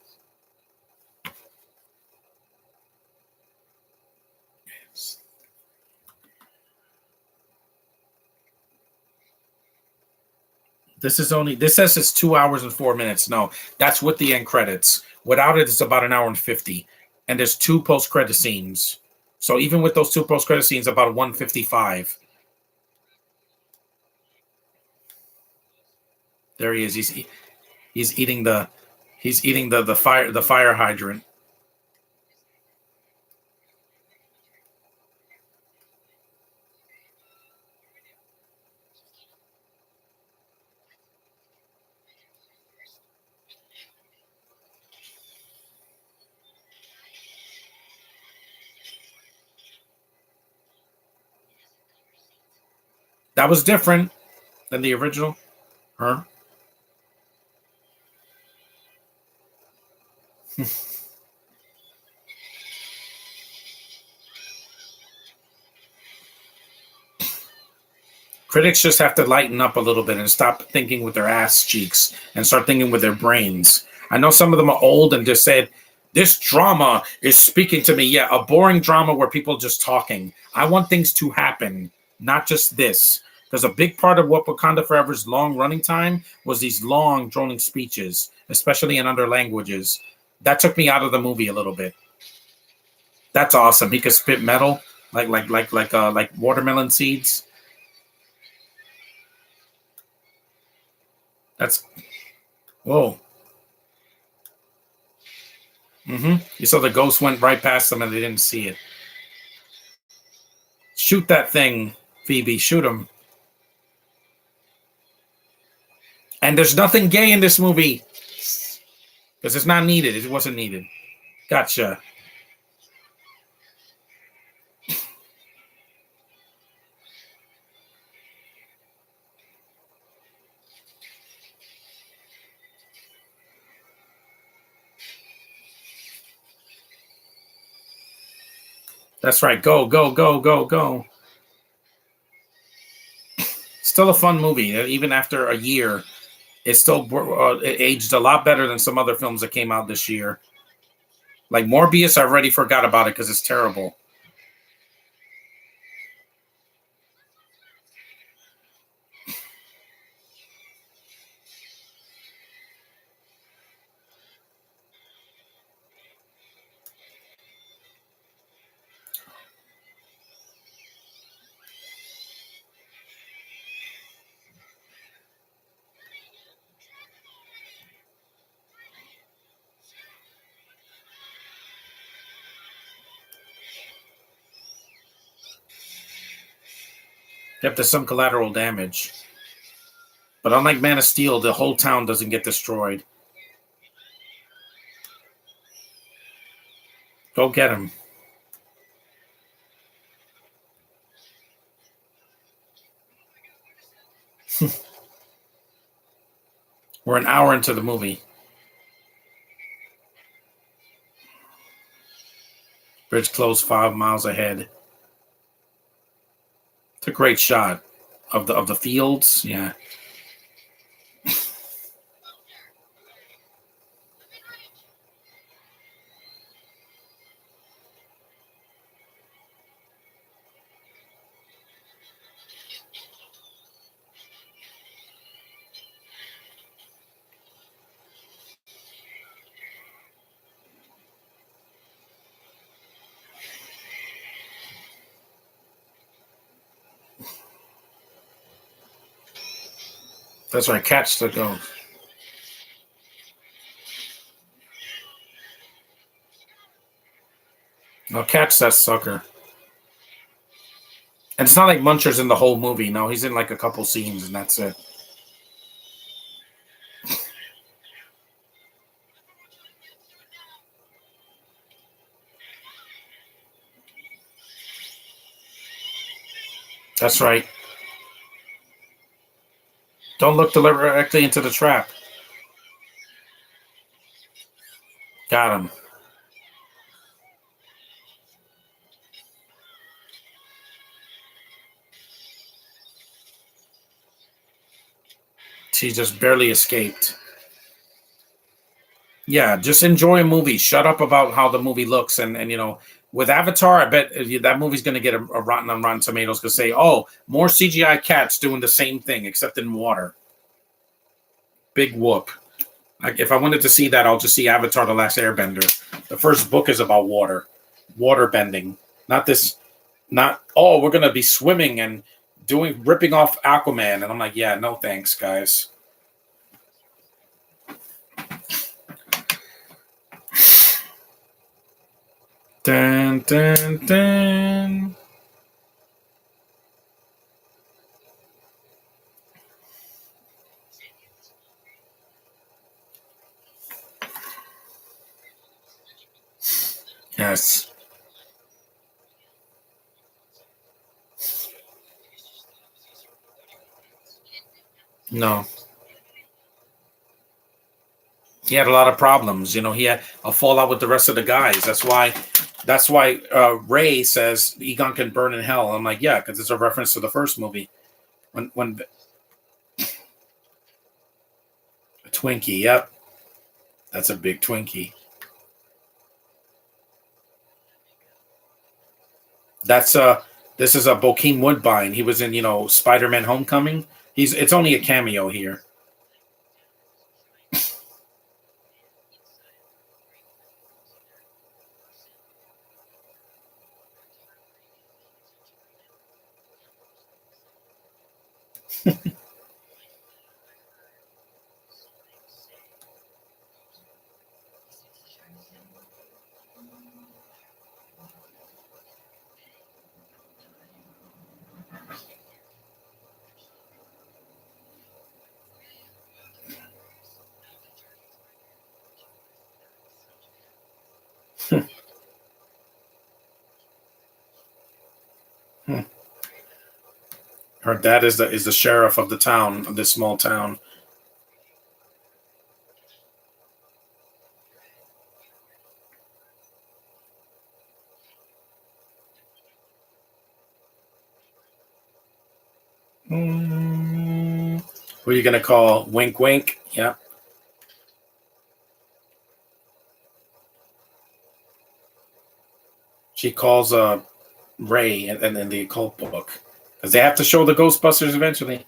This says it's 2 hours and 4 minutes. No, that's with the end credits. Without it, it's about an hour and 50. And there's two post credit scenes. So even with those two post credit scenes, about 155. There he is. He's eating the fire hydrant. That was different than the original. Huh? Critics just have to lighten up a little bit and stop thinking with their ass cheeks and start thinking with their brains. I know some of them are old and just said, this drama is speaking to me. Yeah, a boring drama where people are just talking. I want things to happen, not just this. Because a big part of what Wakanda Forever's long running time was these long, droning speeches, especially in other languages. That took me out of the movie a little bit. That's awesome. He could spit metal like watermelon seeds. That's whoa. You saw the ghost went right past them and they didn't see it. Shoot that thing, Phoebe. Shoot him. And there's nothing gay in this movie because it's not needed. It wasn't needed. Gotcha. That's right. Go, go, go, go, go. Still a fun movie. Even after a year, it still it aged a lot better than some other films that came out this year. Like Morbius, I already forgot about it because it's terrible. Yep, there's some collateral damage. But unlike Man of Steel, the whole town doesn't get destroyed. Go get him. We're an hour into the movie. Bridge closed 5 miles ahead. It's a great shot of the fields. Yeah. That's right. Catch the ghost. No, catch that sucker. And it's not like Muncher's in the whole movie. No, he's in like a couple scenes and that's it. That's right. Don't look directly into the trap. Got him. She just barely escaped. Yeah, just enjoy a movie. Shut up about how the movie looks, and with Avatar, I bet that movie's going to get a rotten on Rotten Tomatoes because say, oh, more CGI cats doing the same thing except in water. Big whoop. Like if I wanted to see that, I'll just see Avatar: The Last Airbender. The first book is about water bending. Not this. Not we're going to be swimming and ripping off Aquaman, and I'm like, yeah, no thanks, guys. Dun, dun, dun. Yes. No. He had a lot of problems. He had a fallout with the rest of the guys. That's why Ray says Egon can burn in hell. I'm like, yeah, because it's a reference to the first movie. When a Twinkie, yep. That's a big Twinkie. That's this is a Bokeem Woodbine. He was in, Spider-Man Homecoming. It's only a cameo here. Her dad is the sheriff of the town, of this small town. Who are you gonna call? Wink, wink. Yeah. She calls Ray and then the occult book because they have to show the Ghostbusters eventually.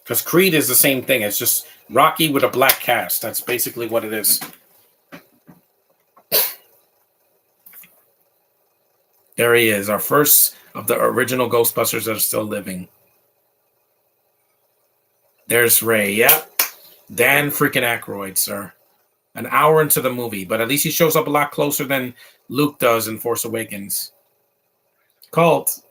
Because Creed is the same thing. It's just Rocky with a black cast. That's basically what it is. There he is, our first of the original Ghostbusters that are still living. There's Ray. Yep. Dan freaking Aykroyd, sir. An hour into the movie, but at least he shows up a lot closer than Luke does in Force Awakens. Cult.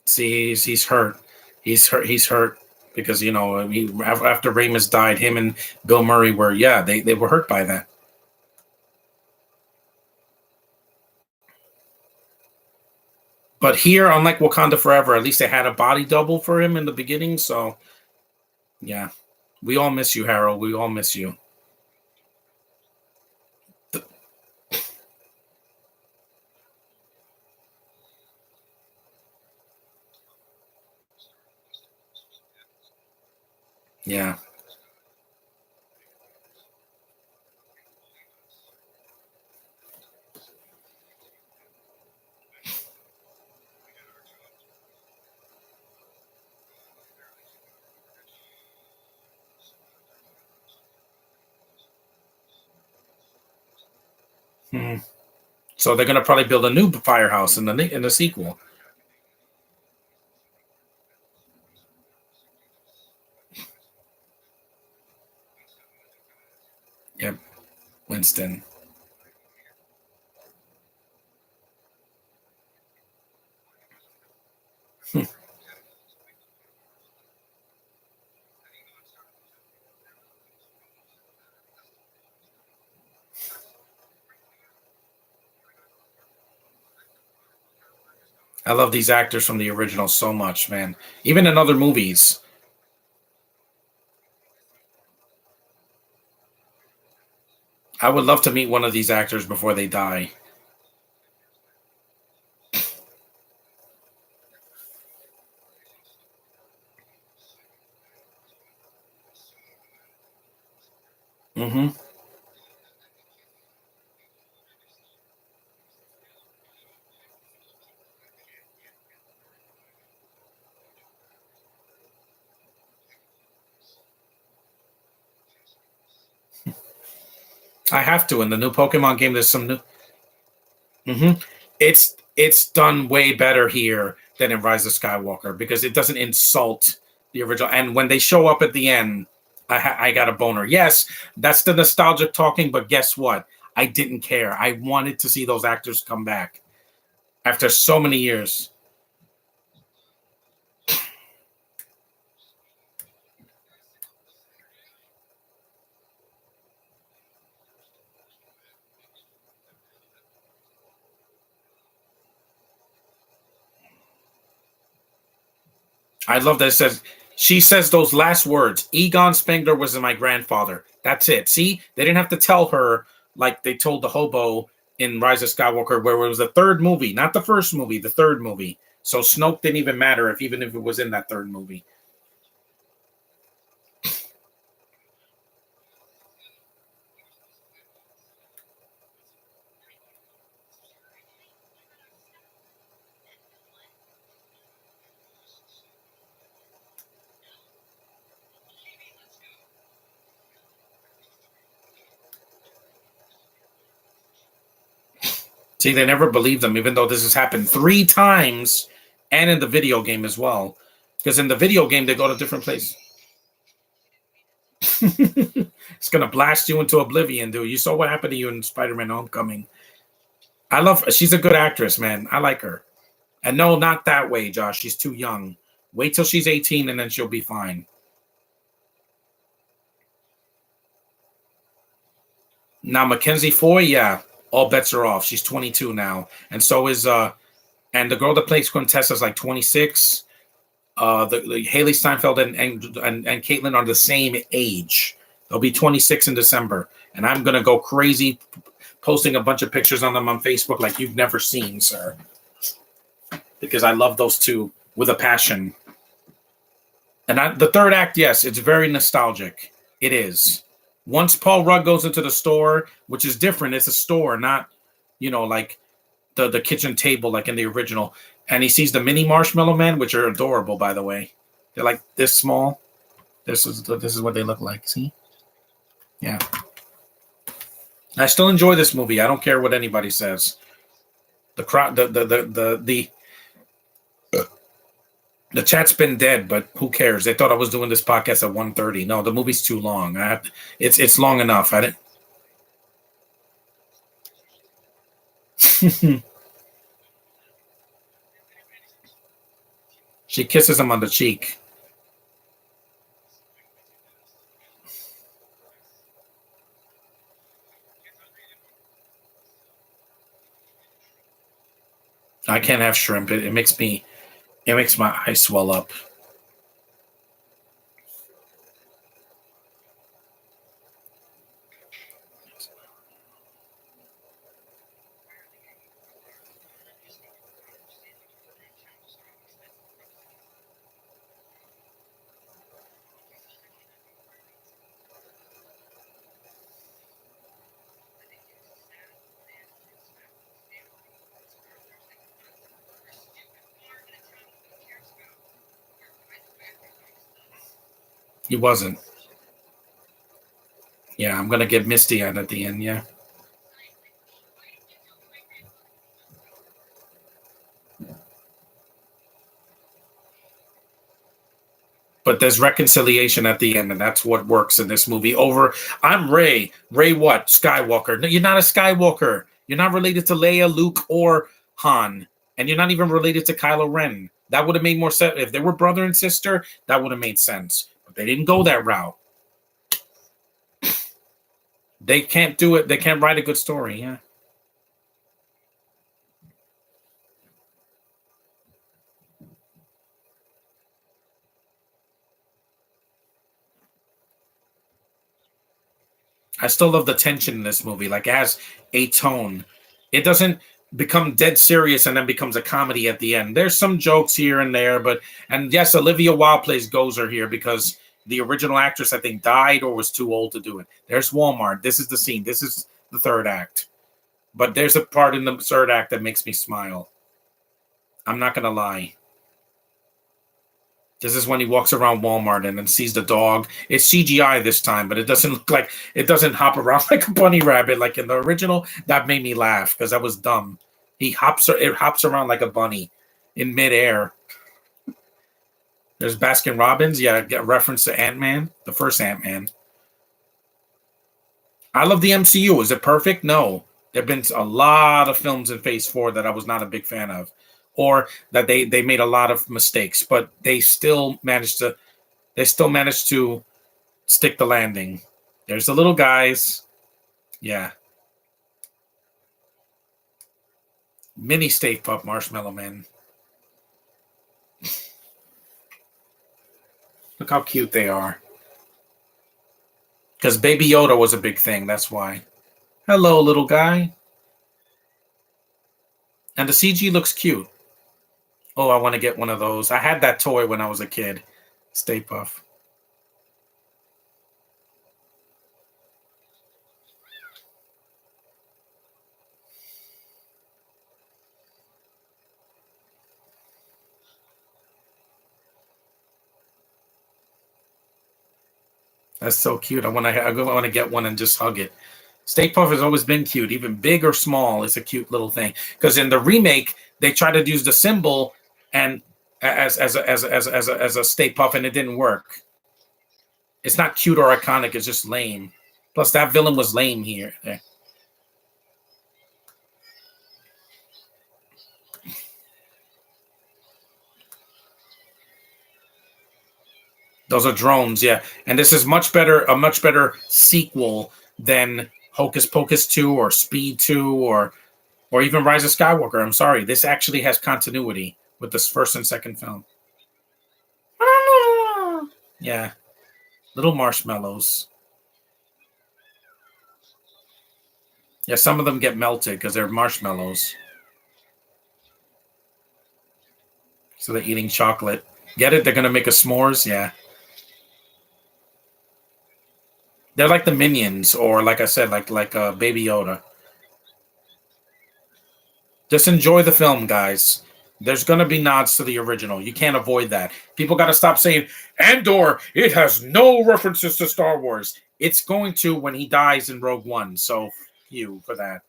See, he's hurt. He's hurt. He's hurt because after Ramus died, him and Bill Murray were they were hurt by that. But here, unlike Wakanda Forever, at least they had a body double for him in the beginning. So yeah, we all miss you, Harold. We all miss you. Yeah. Hmm. So they're gonna probably build a new firehouse in the sequel. Yep, Winston. I love these actors from the original so much, man. Even in other movies. I would love to meet one of these actors before they die. Hmm. I have to. In the new Pokemon game, there's some new. Hmm. It's done way better here than in Rise of Skywalker because it doesn't insult the original. And when they show up at the end, I got a boner. Yes, that's the nostalgic talking, but guess what? I didn't care. I wanted to see those actors come back after so many years. I love that it says she says those last words. Egon Spengler was my grandfather. That's it. See, they didn't have to tell her like they told the hobo in Rise of Skywalker, where it was the third movie, not the first movie, the third movie. So Snoke didn't even matter even if it was in that third movie. See, they never believe them, even though this has happened 3 times, and in the video game as well. Because in the video game, they go to different places. It's gonna blast you into oblivion, dude. You saw what happened to you in Spider-Man: Homecoming. I love. She's a good actress, man. I like her. And no, not that way, Josh. She's too young. Wait till she's 18, and then she'll be fine. Now, Mackenzie Foy, yeah, all bets are off. She's 22 now, and so is and the girl that plays Quintessa is like 26. The Haley Steinfeld and Caitlin are the same age. They'll be 26 in December, and I'm gonna go crazy, posting a bunch of pictures on them on Facebook like you've never seen, sir. Because I love those two with a passion. And the third act, yes, it's very nostalgic. It is. Once Paul Rudd goes into the store, which is different, it's a store, not, like the kitchen table like in the original. And he sees the mini Marshmallow Man, which are adorable, by the way. They're like this small. This is what they look like. See? Yeah. I still enjoy this movie. I don't care what anybody says. The chat's been dead, but who cares? They thought I was doing this podcast at 1:30. No, the movie's too long. It's long enough. I didn't. She kisses him on the cheek. I can't have shrimp. It makes my eyes swell up. He wasn't. Yeah, I'm gonna get misty eyed at the end. Yeah. But there's reconciliation at the end, and that's what works in this movie. I'm Ray. Ray what? Skywalker. No, you're not a Skywalker. You're not related to Leia, Luke, or Han. And you're not even related to Kylo Ren. That would have made more sense. If they were brother and sister, that would have made sense. But they didn't go that route. They can't do it. They can't write a good story. Yeah. I still love the tension in this movie. Like, it has a tone. It doesn't become dead serious and then becomes a comedy at the end. There's some jokes here and there, and yes, Olivia Wilde plays Gozer here because the original actress, I think, died or was too old to do it. There's Walmart. This is the scene. This is the third act. But there's a part in the third act that makes me smile. I'm not going to lie. This is when he walks around Walmart and then sees the dog. It's CGI this time, but it doesn't hop around like a bunny rabbit like in the original. That made me laugh because that was dumb. It hops around like a bunny in midair. There's Baskin Robbins. Yeah, get reference to Ant-Man, the first Ant-Man. I love the MCU. Is it perfect? No. There have been a lot of films in Phase 4 that I was not a big fan of, or that they made a lot of mistakes, but they still managed to stick the landing. There's the little guys. Yeah. Mini Stay Puft Marshmallow Man. Look how cute they are. Because Baby Yoda was a big thing. That's why. Hello, little guy. And the CG looks cute. Oh, I want to get one of those. I had that toy when I was a kid. Stay Puft. That's so cute. I want to get one and just hug it. Stay Puft has always been cute, even big or small. It's a cute little thing. Because in the remake, they tried to use the symbol and as a Stay Puft, and it didn't work. It's not cute or iconic. It's just lame. Plus, that villain was lame here. Those are drones, yeah. And this is a much better sequel than Hocus Pocus 2 or Speed 2 or even Rise of Skywalker. I'm sorry. This actually has continuity with this first and second film. Yeah. Little marshmallows. Yeah, some of them get melted because they're marshmallows. So they're eating chocolate. Get it? They're going to make a s'mores? Yeah. They're like the Minions, or like I said, like Baby Yoda. Just enjoy the film, guys. There's going to be nods to the original. You can't avoid that. People got to stop saying, Andor, it has no references to Star Wars. It's going to when he dies in Rogue One. So, you for that,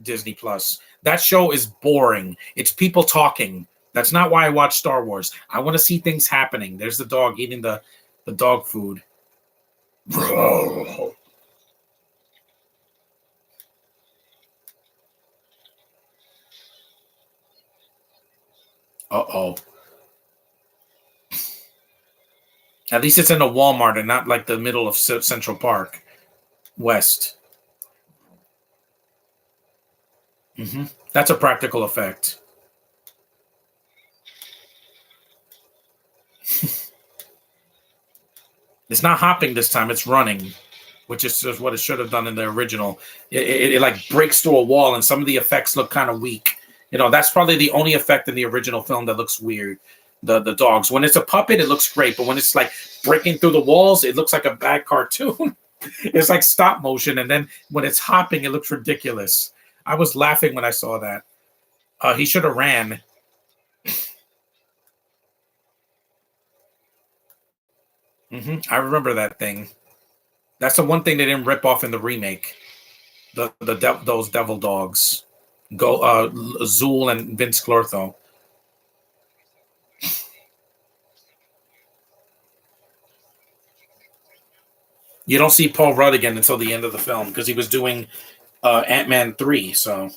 Disney Plus. That show is boring. It's people talking. That's not why I watch Star Wars. I want to see things happening. There's the dog eating the dog food. Uh-oh. At least it's in a Walmart and not like the middle of Central Park West. That's a practical effect. It's not hopping this time. It's running, which is just what it should have done in the original. It like breaks through a wall, and some of the effects look kind of weak. That's probably the only effect in the original film that looks weird. The dogs. When it's a puppet, it looks great, but when it's like breaking through the walls, it looks like a bad cartoon. It's like stop motion, and then when it's hopping, it looks ridiculous. I was laughing when I saw that. He should have ran. I remember that thing. That's the one thing they didn't rip off in the remake. Those devil dogs. Go Zool and Vince Clortho. You don't see Paul Rudd again until the end of the film because he was doing Ant-Man 3, so.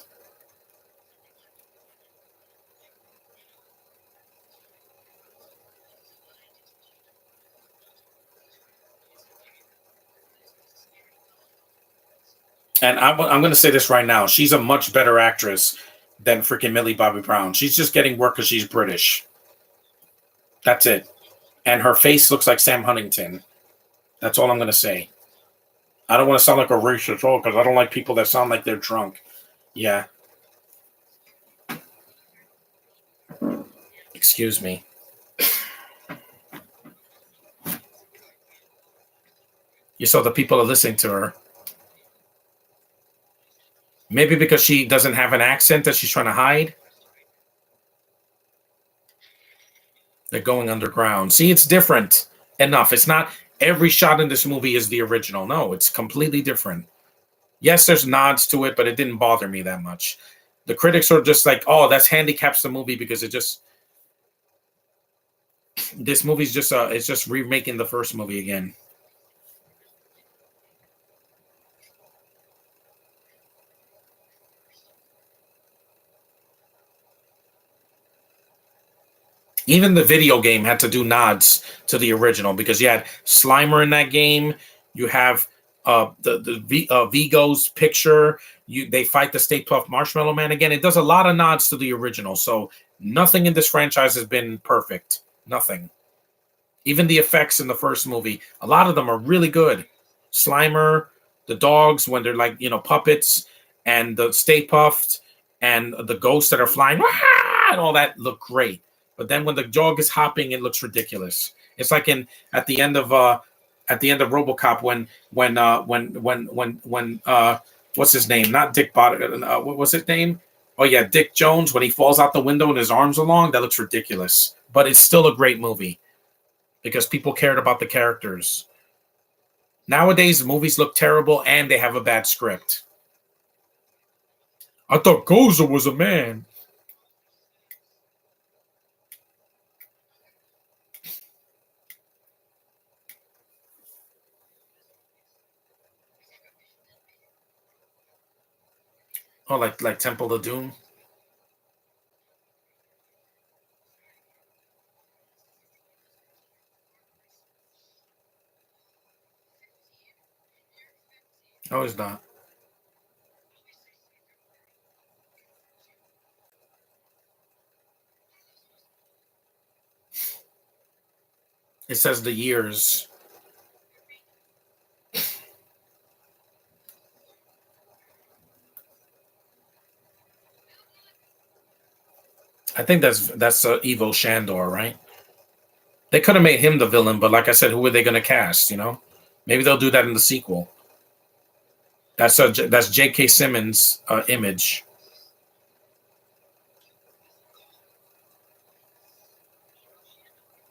And I'm going to say this right now. She's a much better actress than freaking Millie Bobby Brown. She's just getting work because she's British. That's it. And her face looks like Sam Huntington. That's all I'm going to say. I don't want to sound like a racist because I don't like people that sound like they're drunk. Yeah. Excuse me. You saw the people are listening to her. Maybe because she doesn't have an accent that she's trying to hide. They're going underground. See, it's different enough. It's not every shot in this movie is the original. No, it's completely different. Yes, there's nods to it, but it didn't bother me that much. The critics are just like, oh, that's handicaps the movie because this movie's just it's just remaking the first movie again. Even the video game had to do nods to the original because you had Slimer in that game. You have Vigo's picture. They fight the Stay Puft Marshmallow Man again. It does a lot of nods to the original. So nothing in this franchise has been perfect. Nothing. Even the effects in the first movie, a lot of them are really good. Slimer, the dogs when they're like puppets, and the Stay Puft, and the ghosts that are flying, and all that look great. But then when the dog is hopping, it looks ridiculous. It's like at the end of RoboCop when what's his name? Not Dick what was his name? Oh yeah, Dick Jones when he falls out the window and his arms are long. That looks ridiculous. But it's still a great movie because people cared about the characters. Nowadays, movies look terrible and they have a bad script. I thought Gozer was a man. Oh, like Temple of Doom. No, it's not. It says the years. I think that's Evo Shandor, right? They could have made him the villain, but like I said, who are they going to cast? Maybe they'll do that in the sequel. That's J.K. Simmons' image.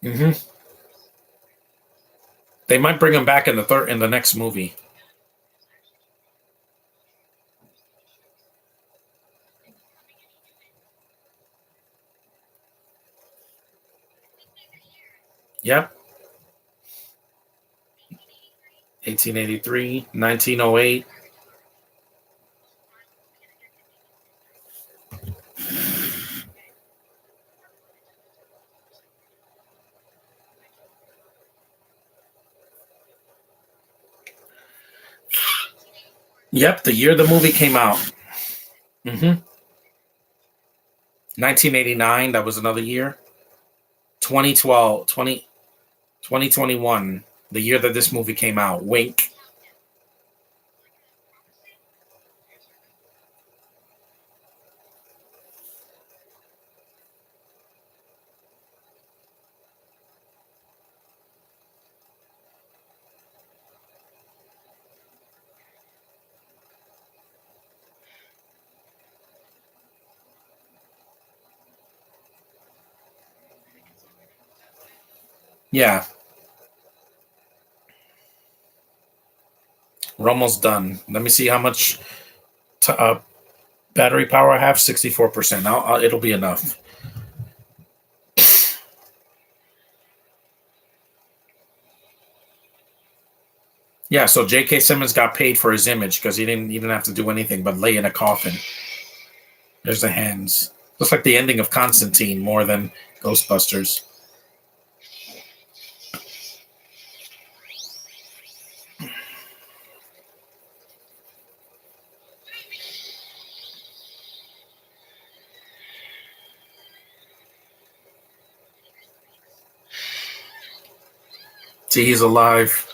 Hmm. They might bring him back in the next movie. Yep. 1883, 1908. Yep, the year the movie came out. Hmm. 1989, that was another year. 2012, 2021, the year that this movie came out. Wink. Yeah, we're almost done. Let me see how much battery power I have. 64%. It'll be enough. Yeah, so J.K. Simmons got paid for his image because he didn't have to do anything but lay in a coffin. There's the hands. Looks like the ending of Constantine more than Ghostbusters. See, he's alive.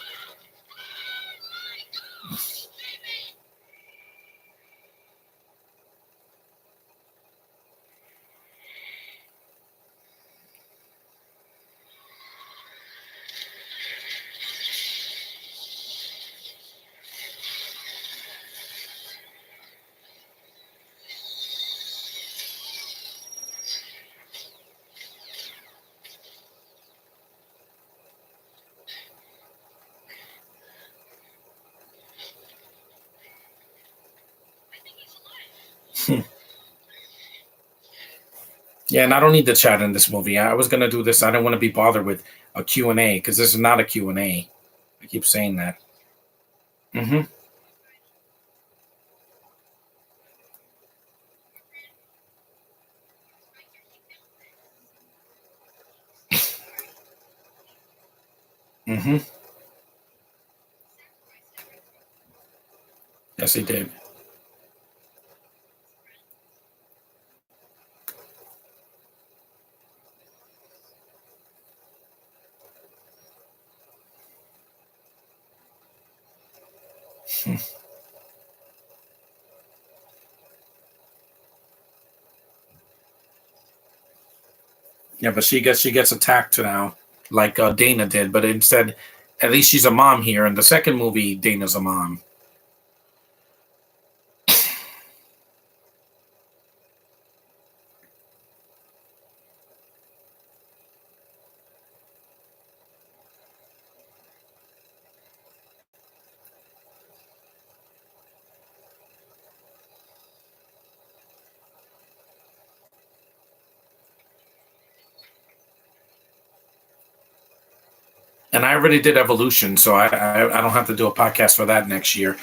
Yeah, and I don't need the chat in this movie. I was gonna do this. I didn't want to be bothered with a Q&A because this is not a Q&A. I keep saying that. Mm-hmm. Mm-hmm. Yes, he did. Yeah, but she gets attacked now, like Dana did. But instead, at least she's a mom here. In the second movie, Dana's a mom. And I already did Evolution, so I don't have to do a podcast for that next year.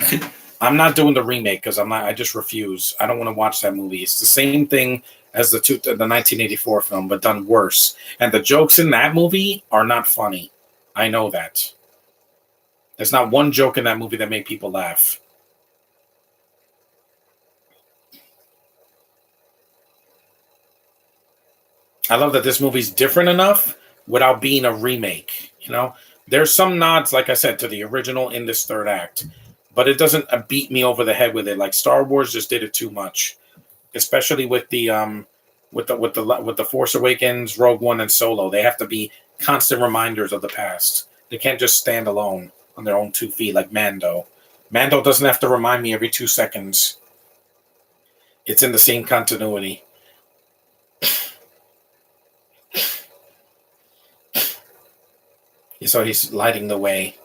I'm not doing the remake because I'm not. I just refuse. I don't want to watch that movie. It's the same thing as the 1984 film, but done worse. And the jokes in that movie are not funny. I know that. There's not one joke in that movie that made people laugh. I love that this movie's different enough without being a remake. There's some nods, like I said, to the original in this third act, but it doesn't beat me over the head with it. Like Star Wars just did it too much, especially with the Force Awakens, Rogue One, and Solo. They have to be constant reminders of the past. They can't just stand alone on their own 2 feet like Mando. Mando doesn't have to remind me every 2 seconds. It's in the same continuity. So he's lighting the way.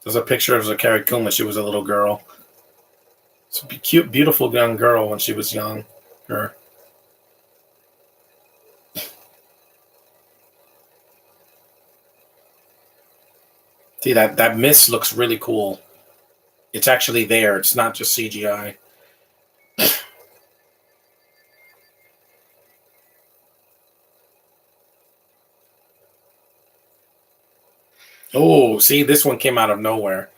There's a picture of Zakari Kuma. She was a little girl. It's a cute, beautiful young girl when she was young. Her. See, that mist looks really cool. It's actually there. It's not just CGI. Oh, see, this one came out of nowhere.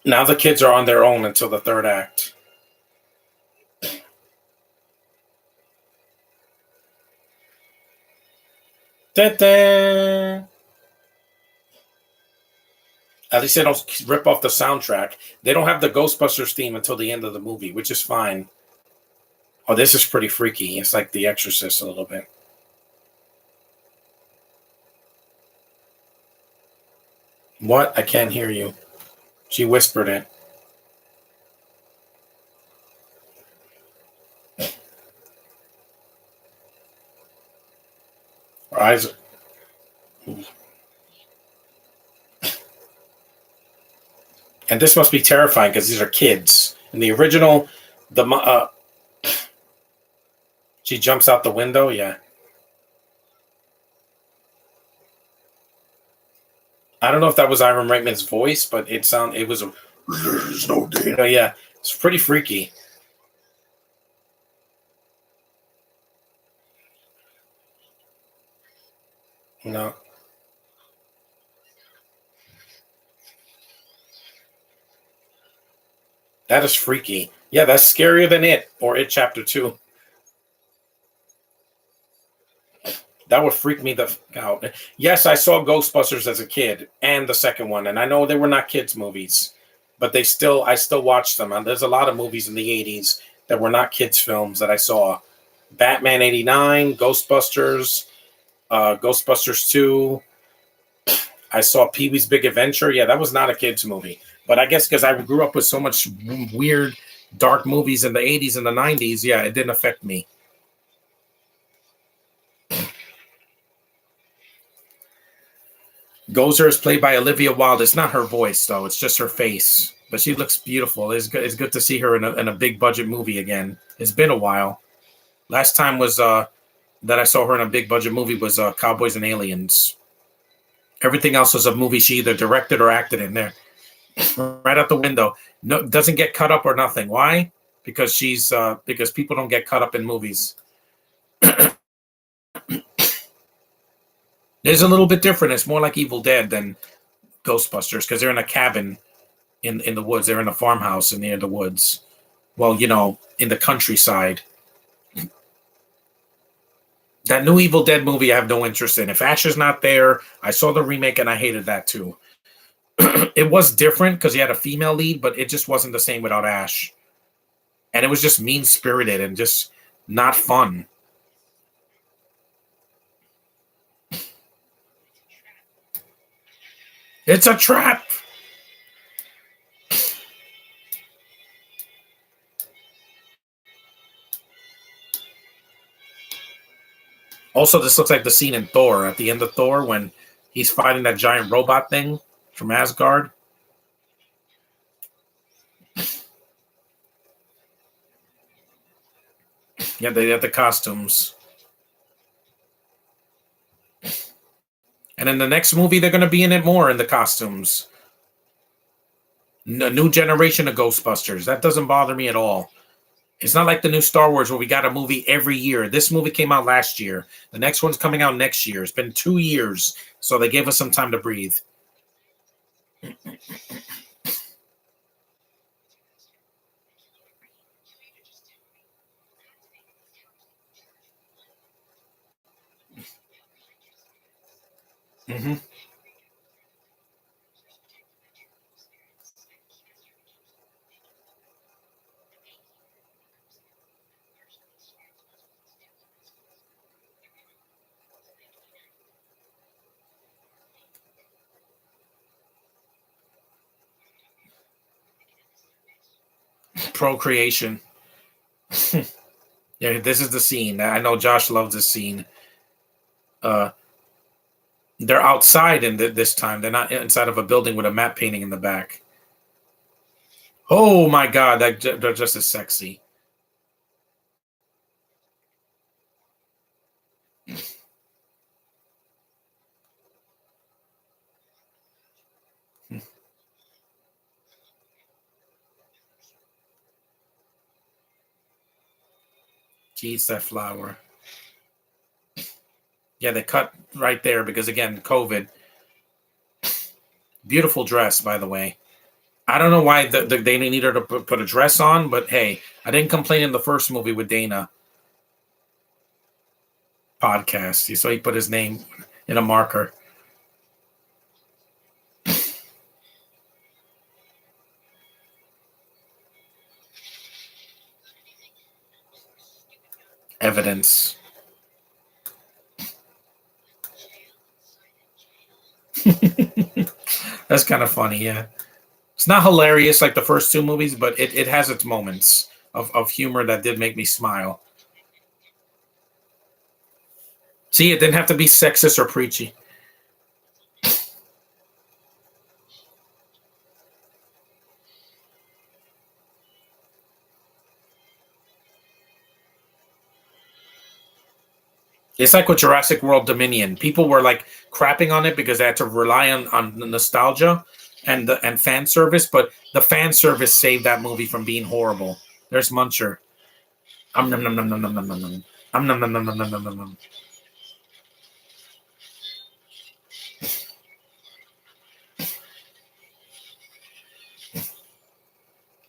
Now the kids are on their own until the third act. Da-da! At least they don't rip off the soundtrack. They don't have the Ghostbusters theme until the end of the movie, which is fine. Oh, this is pretty freaky. It's like The Exorcist a little bit. What? I can't hear you. She whispered it. Her eyes. And this must be terrifying because these are kids. In the original, she jumps out the window. Yeah. I don't know if that was Ivan Reitman's voice, but it was a. There's no data. Yeah, it's pretty freaky. No, that is freaky. Yeah, that's scarier than It or It Chapter 2. That would freak me the out. Yes, I saw Ghostbusters as a kid and the second one, and I know they were not kids' movies, but I still watched them. And there's a lot of movies in the '80s that were not kids' films that I saw. Batman '89, Ghostbusters, Ghostbusters 2. I saw Pee Wee's Big Adventure. Yeah, that was not a kids' movie, but I guess because I grew up with so much weird, dark movies in the '80s and the '90s, yeah, it didn't affect me. Gozer is played by Olivia Wilde. It's not her voice though; it's just her face. But she looks beautiful. It's good to see her in a big budget movie again. It's been a while. Last time was that I saw her in a big budget movie was Cowboys and Aliens. Everything else was a movie she either directed or acted in. There, right out the window. No, doesn't get cut up or nothing. Why? Because people don't get cut up in movies. It's a little bit different. It's more like Evil Dead than Ghostbusters because they're in a cabin in the woods. They're in a farmhouse near the woods. Well, in the countryside. That new Evil Dead movie, I have no interest in. If Ash is not there, I saw the remake and I hated that too. It was different because he had a female lead, but it just wasn't the same without Ash. And it was just mean spirited and just not fun. It's a trap. Also, this looks like the scene in Thor at the end of Thor when he's fighting that giant robot thing from Asgard. Yeah, they have the costumes. And in the next movie, they're going to be in it more in the costumes. A new generation of Ghostbusters. That doesn't bother me at all. It's not like the new Star Wars where we got a movie every year. This movie came out last year. The next one's coming out next year. It's been 2 years, so they gave us some time to breathe. Mm-hmm. Procreation. Yeah, this is the scene. I know Josh loves this scene. Uh, they're outside in this time. They're not inside of a building with a matte painting in the back. Oh my God, they're just as sexy. She eats that flower. Yeah, they cut right there because again, COVID. Beautiful dress, by the way. I don't know why they needed her to put a dress on, but hey, I didn't complain in the first movie with Dana podcast. So he put his name in a marker. Evidence. That's kind of funny, yeah. It's not hilarious like the first two movies, but it has its moments of humor that did make me smile. See, it didn't have to be sexist or preachy. It's like with Jurassic World Dominion. People were like crapping on it because they had to rely on nostalgia and fan service, but the fan service saved that movie from being horrible. There's Muncher. Nom nom nom nom nom nom nom nom. Nom nom nom nom nom nom nom nom.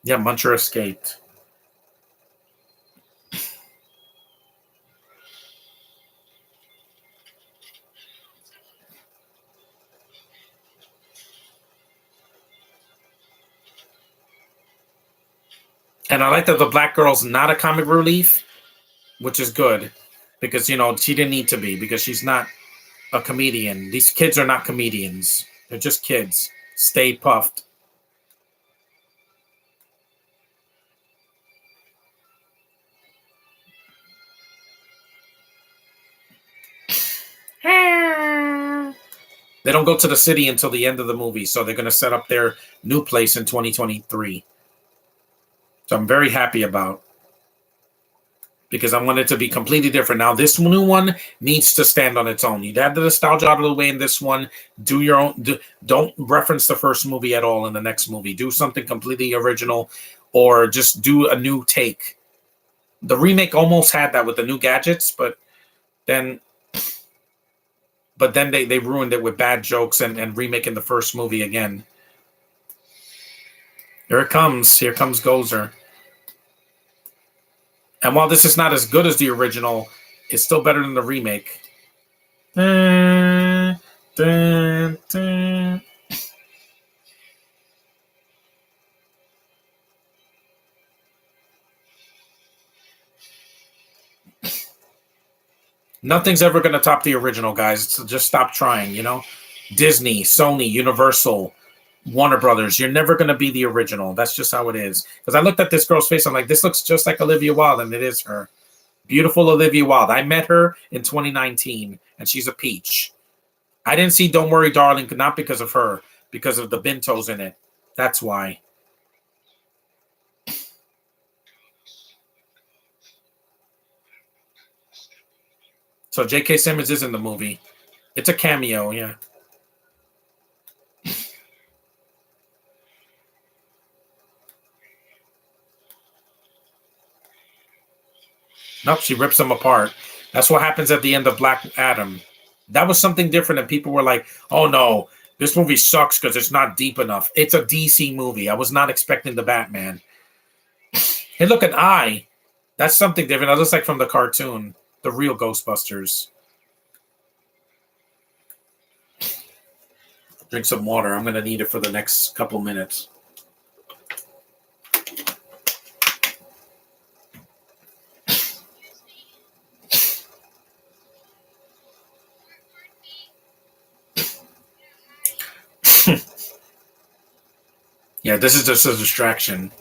Yeah, Muncher escaped. And I like that the black girl's not a comic relief, which is good because she didn't need to be because she's not a comedian. These kids are not comedians. They're just kids. Stay puffed. They don't go to the city until the end of the movie, so they're going to set up their new place in 2023. So I'm very happy about because I want it to be completely different. Now, this new one needs to stand on its own. You'd have the nostalgia out of the way in this one. Do your own. Don't reference the first movie at all in the next movie. Do something completely original, or just do a new take. The remake almost had that with the new gadgets, but then they ruined it with bad jokes and remaking the first movie again. Here it comes. Here comes Gozer. And while this is not as good as the original, it's still better than the remake. Dun, dun, dun. Nothing's ever going to top the original, guys. So just stop trying, Disney, Sony, Universal, Warner Brothers. You're never going to be the original. That's just how it is. Because I looked at this girl's face. I'm like, this looks just like Olivia Wilde, and it is her. Beautiful Olivia Wilde. I met her in 2019, and she's a peach. I didn't see Don't Worry, Darling, not because of her, because of the Bintos in it. That's why. So J.K. Simmons is in the movie. It's a cameo, yeah. Nope, she rips him apart. That's what happens at the end of Black Adam. That was something different, and people were like, "Oh no, this movie sucks because it's not deep enough." It's a DC movie. I was not expecting the Batman. Hey, look, an eye. That's something different. That looks like from the cartoon, the real Ghostbusters. Drink some water. I'm going to need it for the next couple minutes. Yeah, this is just a distraction.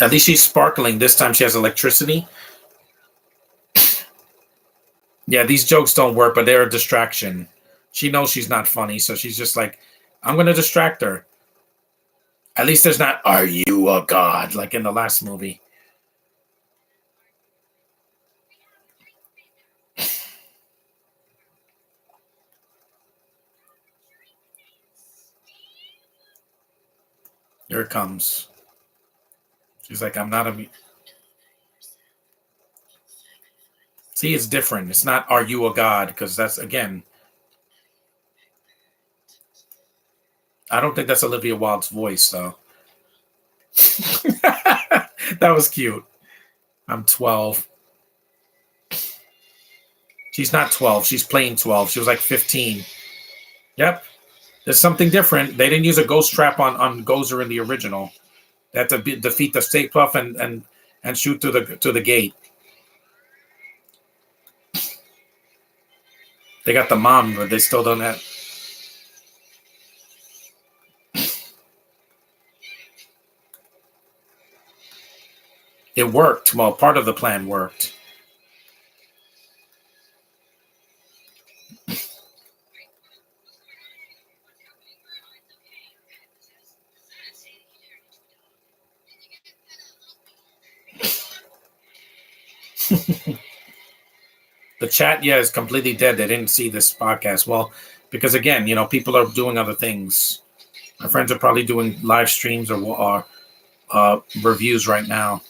At least she's sparkling. This time she has electricity. Yeah, these jokes don't work, but they're a distraction. She knows she's not funny, so she's just like, I'm going to distract her. At least there's not, are you a god, like in the last movie. Here it comes. She's like, I'm not a... See, it's different. It's not, are you a god? Because that's, again... I don't think that's Olivia Wilde's voice, though. That was cute. I'm 12. She's not 12. She's playing 12. She was like 15. Yep. There's something different. They didn't use a ghost trap on Gozer in the original. They had to defeat the Stay Puff and shoot to the gate. They got the mom, but they still don't have... It worked. Well, part of the plan worked. The chat, yeah, is completely dead. They didn't see this podcast. Well, because again, people are doing other things. My friends are probably doing live streams or reviews right now.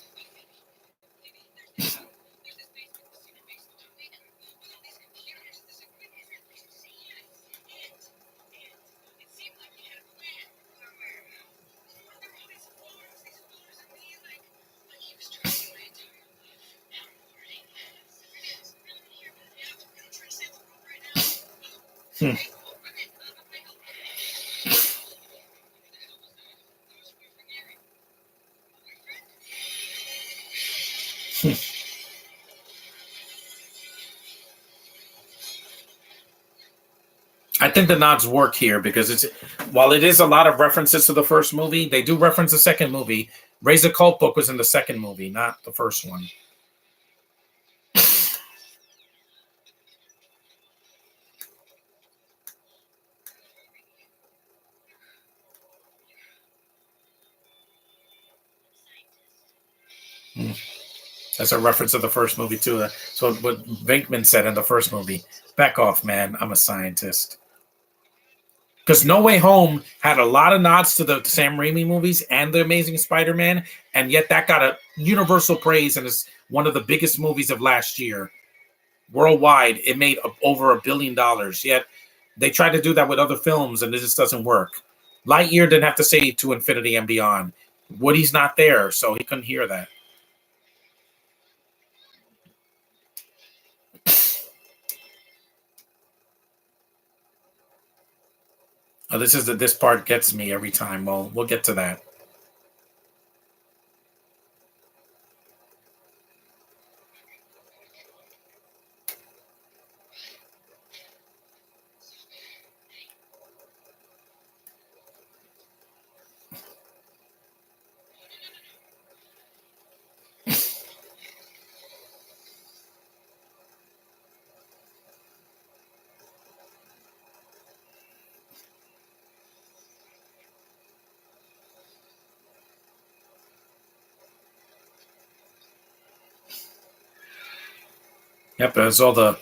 I think the nods work here because while it is a lot of references to the first movie, they do reference the second movie. Raise the Cult book was in the second movie, not the first one. That's a reference to the first movie too. That's what Venkman said in the first movie. Back off, man. I'm a scientist. Because No Way Home had a lot of nods to the Sam Raimi movies and The Amazing Spider-Man, and yet that got a universal praise and is one of the biggest movies of last year. Worldwide, it made over $1 billion. Yet they tried to do that with other films, and it just doesn't work. Lightyear didn't have to say to infinity and beyond. Woody's not there, so he couldn't hear that. Oh, this part gets me every time. Well, we'll get to that. Yep, there's all the.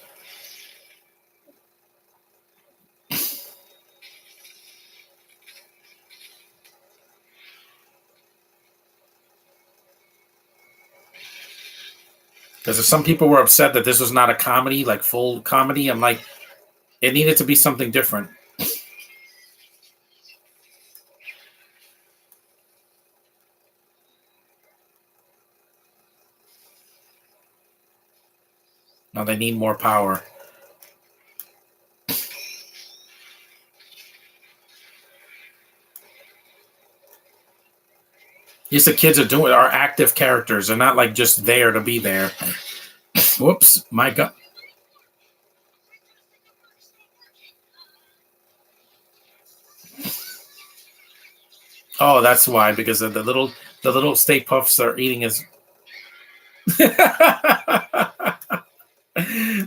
Because some people were upset that this was not a comedy, like full comedy. I'm like, it needed to be something different. No, they need more power. Yes, the kids are active characters. They're not like just there to be there. Whoops, my God. Oh, that's why, because of the little Stay Puffs are eating his.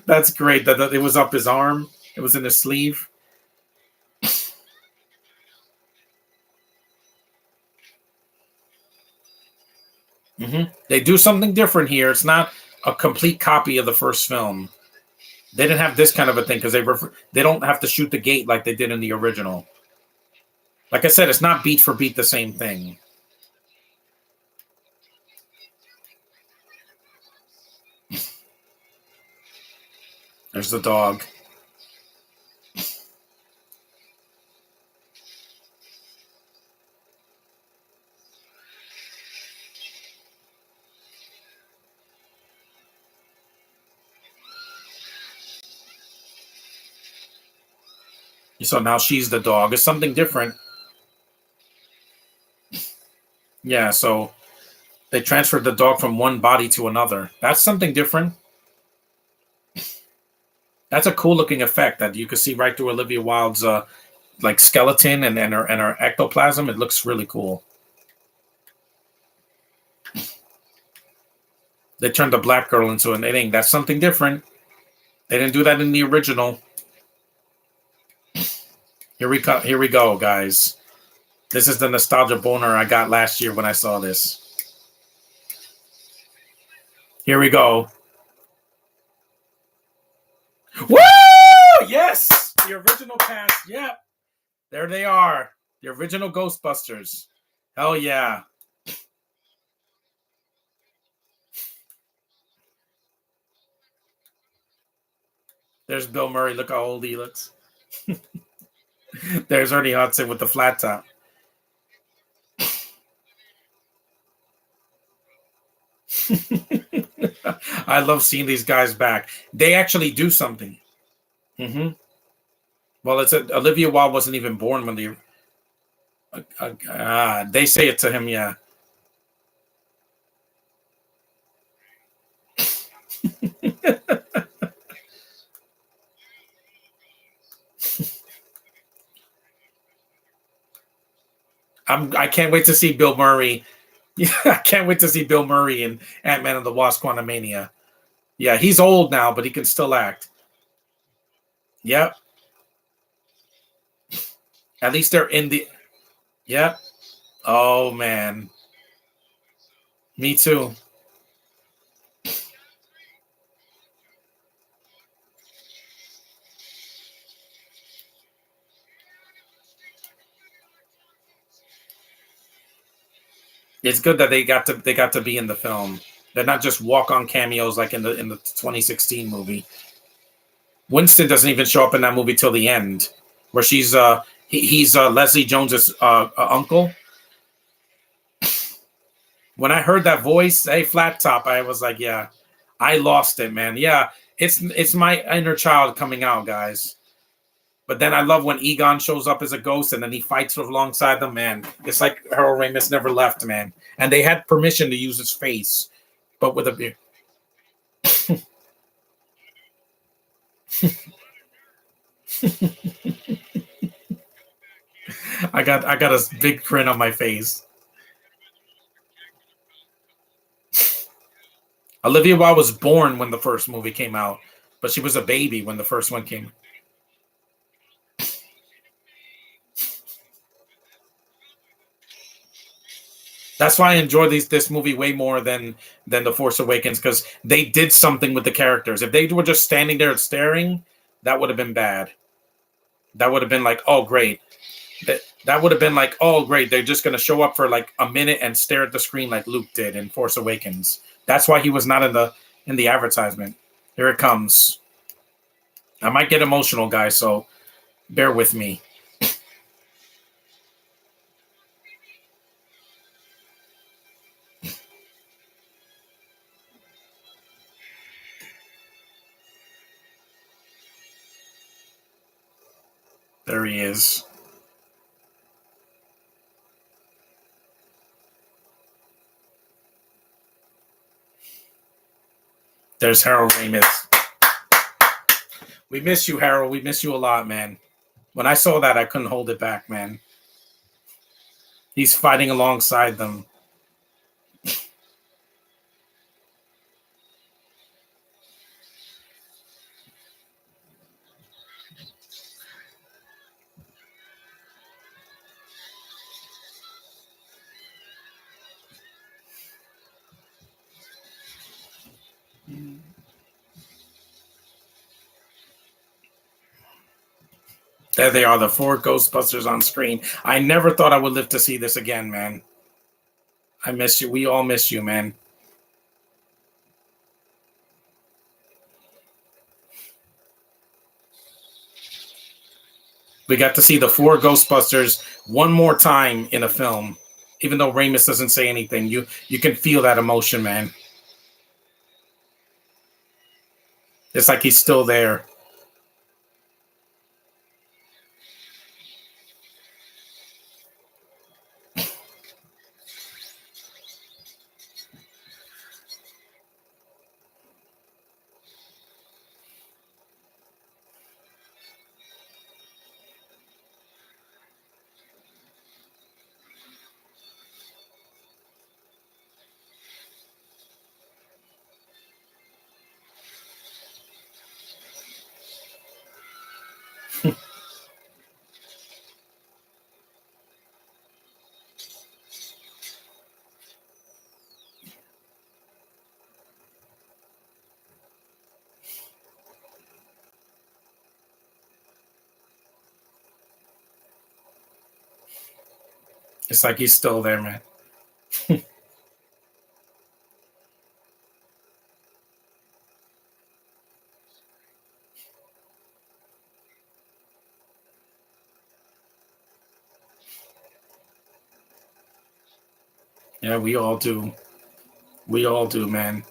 That's great. That it was up his arm. It was in his sleeve. They do something different here. It's not a complete copy of the first film. They didn't have this kind of a thing because they don't have to shoot the gate like they did in the original. Like I said, it's not beat for beat the same thing. There's the dog. So now she's the dog. It's something different. Yeah, so they transferred the dog from one body to another. That's something different. That's a cool looking effect that you can see right through Olivia Wilde's like skeleton and her ectoplasm. It looks really cool. They turned the black girl into an thing. That's something different. They didn't do that in the original. Here we go, guys. This is the nostalgia boner I got last year when I saw this. Here we go. Woo! Yes! The original cast. Yep. There they are. The original Ghostbusters. Hell yeah. There's Bill Murray. Look how old he looks. There's Ernie Hudson with the flat top. I love seeing these guys back. They actually do something. Well, Olivia Wilde wasn't even born when they say it to him. Yeah. I can't wait to see Bill Murray. Yeah, I can't wait to see Bill Murray in Ant-Man and the Wasp: Quantumania. Yeah, he's old now, but he can still act. Yep. At least they're in the. Yep. Oh man. Me too. It's good that they got to be in the film. They're not just walk-on cameos like in the 2016 movie. Winston doesn't even show up in that movie till the end, where he's Leslie Jones's uncle. When I heard that voice, hey, flat top, I was like, yeah, I lost it, man. Yeah, it's my inner child coming out, guys. But then I love when Egon shows up as a ghost and then he fights alongside them, man. It's like Harold Ramis never left, man. And they had permission to use his face, but with a beard. I got a big grin on my face. Olivia Wilde was born when the first movie came out, but she was a baby when the first one came. That's why I enjoy this movie way more than The Force Awakens, because they did something with the characters. If they were just standing there staring, that would have been bad. That would have been like, oh great. That would have been like, oh great, they're just gonna show up for like a minute and stare at the screen like Luke did in Force Awakens. That's why he was not in the advertisement. Here it comes. I might get emotional, guys, so bear with me. There he is. There's Harold Ramis. We miss you, Harold. We miss you a lot, man. When I saw that, I couldn't hold it back, man. He's fighting alongside them. There they are, the four Ghostbusters on screen. I never thought I would live to see this again, man. I miss you. We all miss you, man. We got to see the four Ghostbusters one more time in a film. Even though Ramis doesn't say anything, you can feel that emotion, man. It's like he's still there. It's like he's still there, man. Yeah, we all do. We all do, man.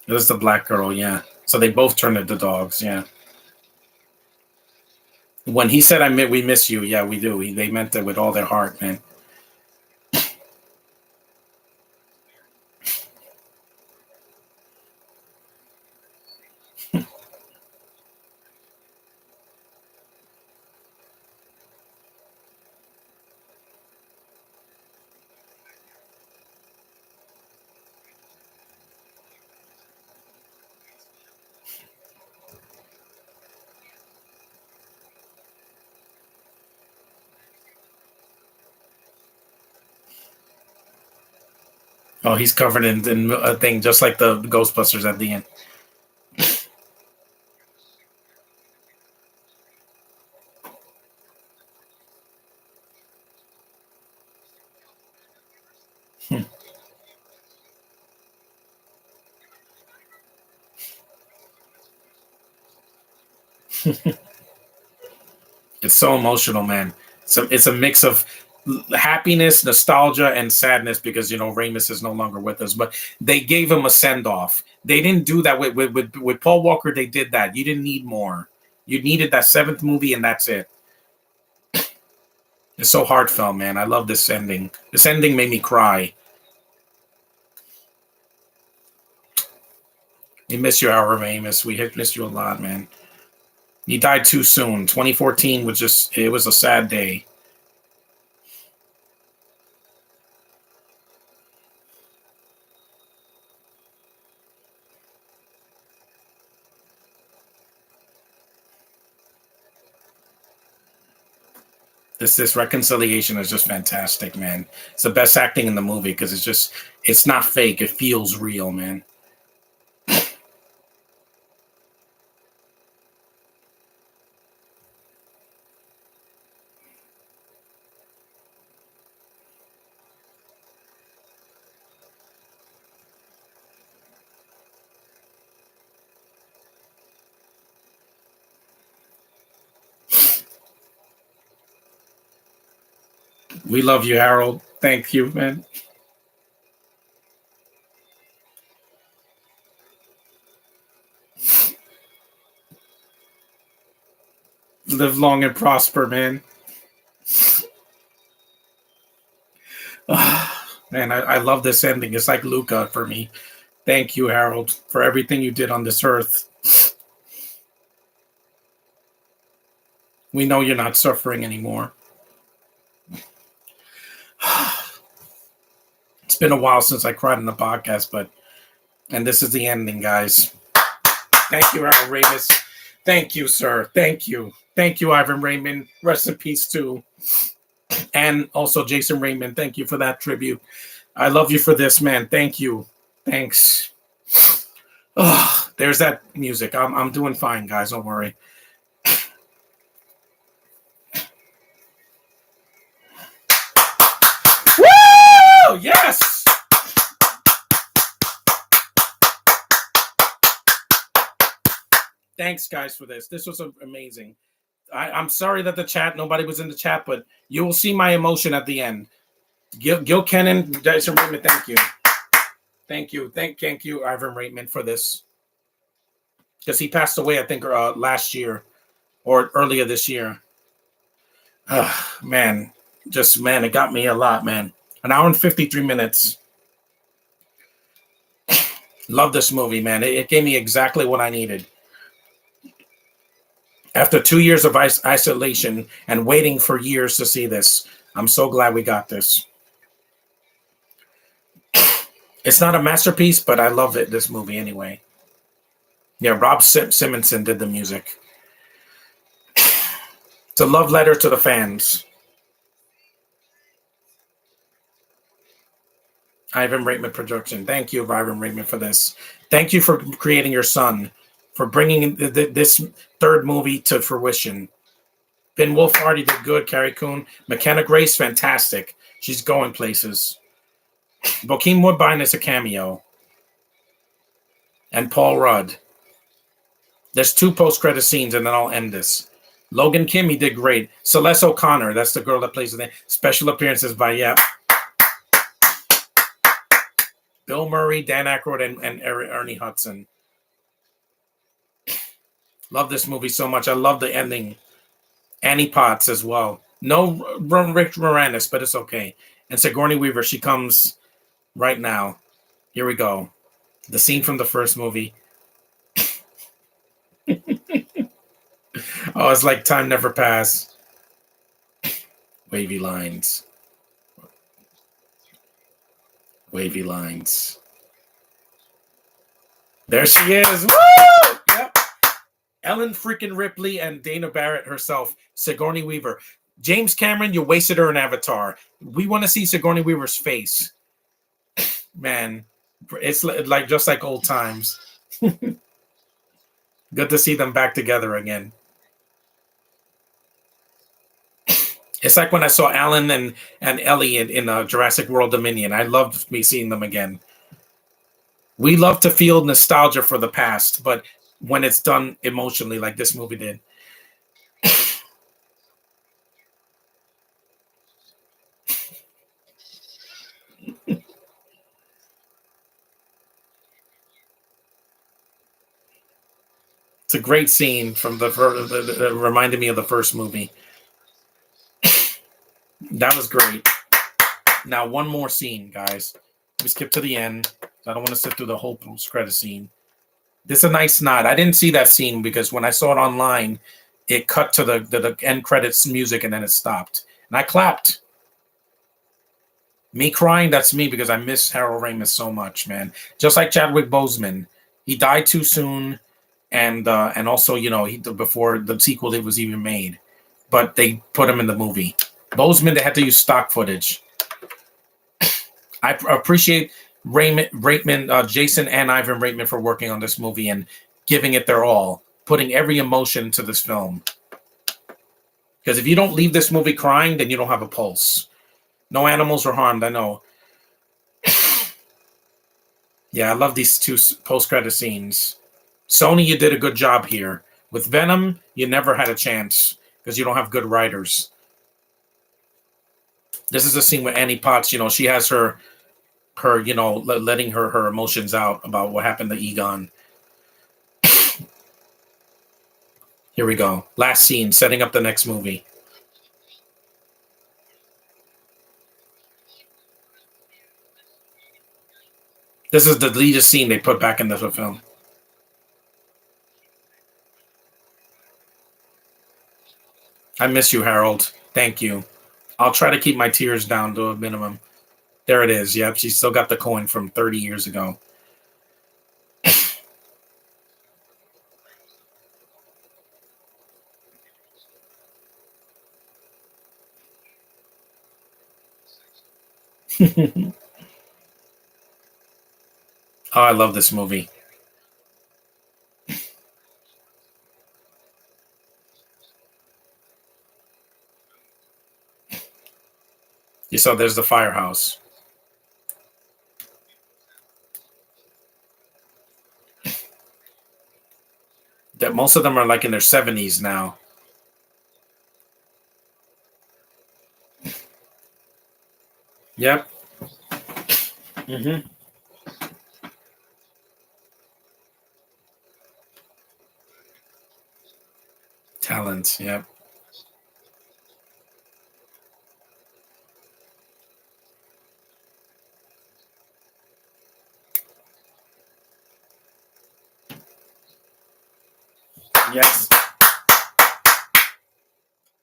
It was the black girl, yeah. So they both turned into dogs, yeah. When he said, we miss you," yeah, we do. They meant it with all their heart, man. Oh, he's covered in a thing just like the Ghostbusters at the end. It's so emotional, man. So it's a mix of happiness, nostalgia, and sadness because Ramus is no longer with us. But they gave him a send off. They didn't do that with Paul Walker. They did that. You didn't need more. You needed that seventh movie, and that's it. It's so heartfelt, man. I love this ending. This ending made me cry. We miss you, our Ramus. We missed you a lot, man. He died too soon. 2014 was it was a sad day. This reconciliation is just fantastic, man. It's the best acting in the movie because it's not fake. It feels real, man. We love you, Harold. Thank you, man. Live long and prosper, man. Man, I love this ending. It's like Luca for me. Thank you, Harold, for everything you did on this earth. We know you're not suffering anymore. It's been a while since I cried in the podcast, and this is the ending, guys. Thank you, Harold Ramis. Thank you, sir. Thank you. Thank you, Ivan Raymond. Rest in peace, too. And also Jason Raymond. Thank you for that tribute. I love you for this, man. Thank you. Thanks. Oh, there's that music. I'm doing fine, guys. Don't worry. Woo! Yes! Thanks, guys, for this. This was amazing. I'm sorry that nobody was in the chat, but you will see my emotion at the end. Gil Kennan, Jason Raymond, thank you. Thank you. Thank you, Ivan Raymond, for this. Because he passed away, I think, last year or earlier this year. Man, it got me a lot, man. An hour and 53 minutes. Love this movie, man. It gave me exactly what I needed. After 2 years of isolation and waiting for years to see this, I'm so glad we got this. It's not a masterpiece, but I love it, this movie anyway. Yeah, Rob Simonson did the music. It's a love letter to the fans. Ivan Reitman production. Thank you, Ivan Reitman, for this. Thank you for creating your son, for bringing this third movie to fruition. Ben Wolfhard did good. Carrie Coon. McKenna Grace, fantastic. She's going places. Bokeem Woodbine is a cameo. And Paul Rudd. There's 2 post-credit scenes, and then I'll end this. Logan Kim, he did great. Celeste O'Connor, that's the girl that plays the name. Special appearances by, Bill Murray, Dan Aykroyd, and Ernie Hudson. Love this movie so much. I love the ending. Annie Potts as well. No Rick Moranis, but it's okay. And Sigourney Weaver, she comes right now. Here we go. The scene from the first movie. Oh, it's like time never passed. Wavy lines. Wavy lines. There she is. Woo! Yep. Ellen freaking Ripley and Dana Barrett herself. Sigourney Weaver. James Cameron, you wasted her in Avatar. We want to see Sigourney Weaver's face. Man, it's like just like old times. Good to see them back together again. It's like when I saw Alan and Ellie in Jurassic World Dominion. I loved me seeing them again. We love to feel nostalgia for the past, but when it's done emotionally, like this movie did, it's a great scene from the reminded me of the first movie. That was great. Now one more scene, guys. We skip to the end. I don't want to sit through the whole post credit scene. This is a nice nod. I didn't see that scene because when I saw it online, it cut to the end credits music and then it stopped, and I clapped. Me crying, that's me because I miss Harold Ramis so much, man. Just like Chadwick Boseman, he died too soon, and also he before the sequel it was even made, but they put him in the movie. Boseman, they had to use stock footage. I appreciate Jason and Ivan Reitman for working on this movie and giving it their all, putting every emotion to this film. Because if you don't leave this movie crying, then you don't have a pulse. No animals were harmed, I know. Yeah, I love these two post-credit scenes. Sony, you did a good job here. With Venom, you never had a chance because you don't have good writers. This is a scene with Annie Potts. She has her letting her emotions out about what happened to Egon. Here we go. Last scene, setting up the next movie. This is the deleted scene they put back in the film. I miss you, Harold. Thank you. I'll try to keep my tears down to a minimum. There it is. Yep, she still got the coin from 30 years ago. Oh, I love this movie. You saw there's the firehouse. That most of them are like in their 70s now. Yep. Mm-hmm. Talent. Yep. Yes.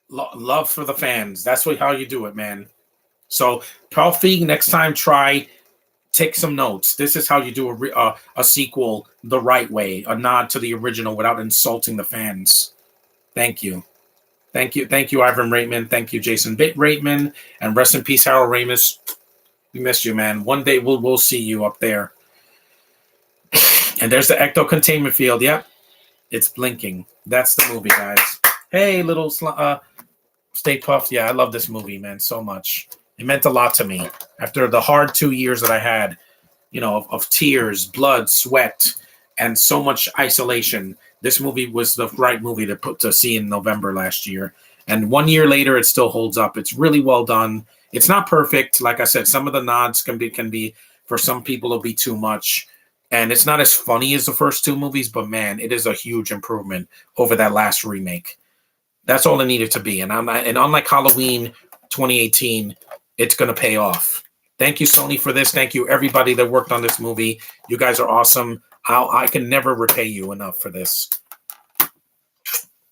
Love for the fans. That's how you do it, man. So, Paul Feig, next time try take some notes. This is how you do a sequel the right way, a nod to the original without insulting the fans. Thank you. Thank you, Ivan Reitman. Thank you, Jason Reitman, and rest in peace, Harold Ramis. We missed you, man. One day we'll see you up there. And there's the ecto containment field. Yep, it's blinking. That's the movie, guys. Hey, little Stay Puffed. Yeah, I love this movie, man, so much. It meant a lot to me after the hard 2 years that I had, of tears, blood, sweat, and so much isolation. This movie was the right movie to see in November last year. And 1 year later, it still holds up. It's really well done. It's not perfect. Like I said, some of the nods can be for some people, it'll be too much. And it's not as funny as the first two movies, but man, it is a huge improvement over that last remake. That's all it needed to be. And unlike Halloween 2018, it's going to pay off. Thank you, Sony, for this. Thank you, everybody that worked on this movie. You guys are awesome. I can never repay you enough for this.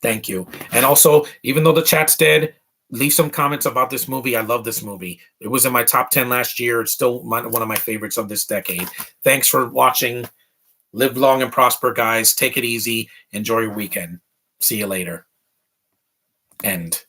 Thank you. And also, even though the chat's dead, leave some comments about this movie. I love this movie. It was in my top 10 last year. It's still one of my favorites of this decade. Thanks for watching. Live long and prosper, guys. Take it easy. Enjoy your weekend. See you later. End.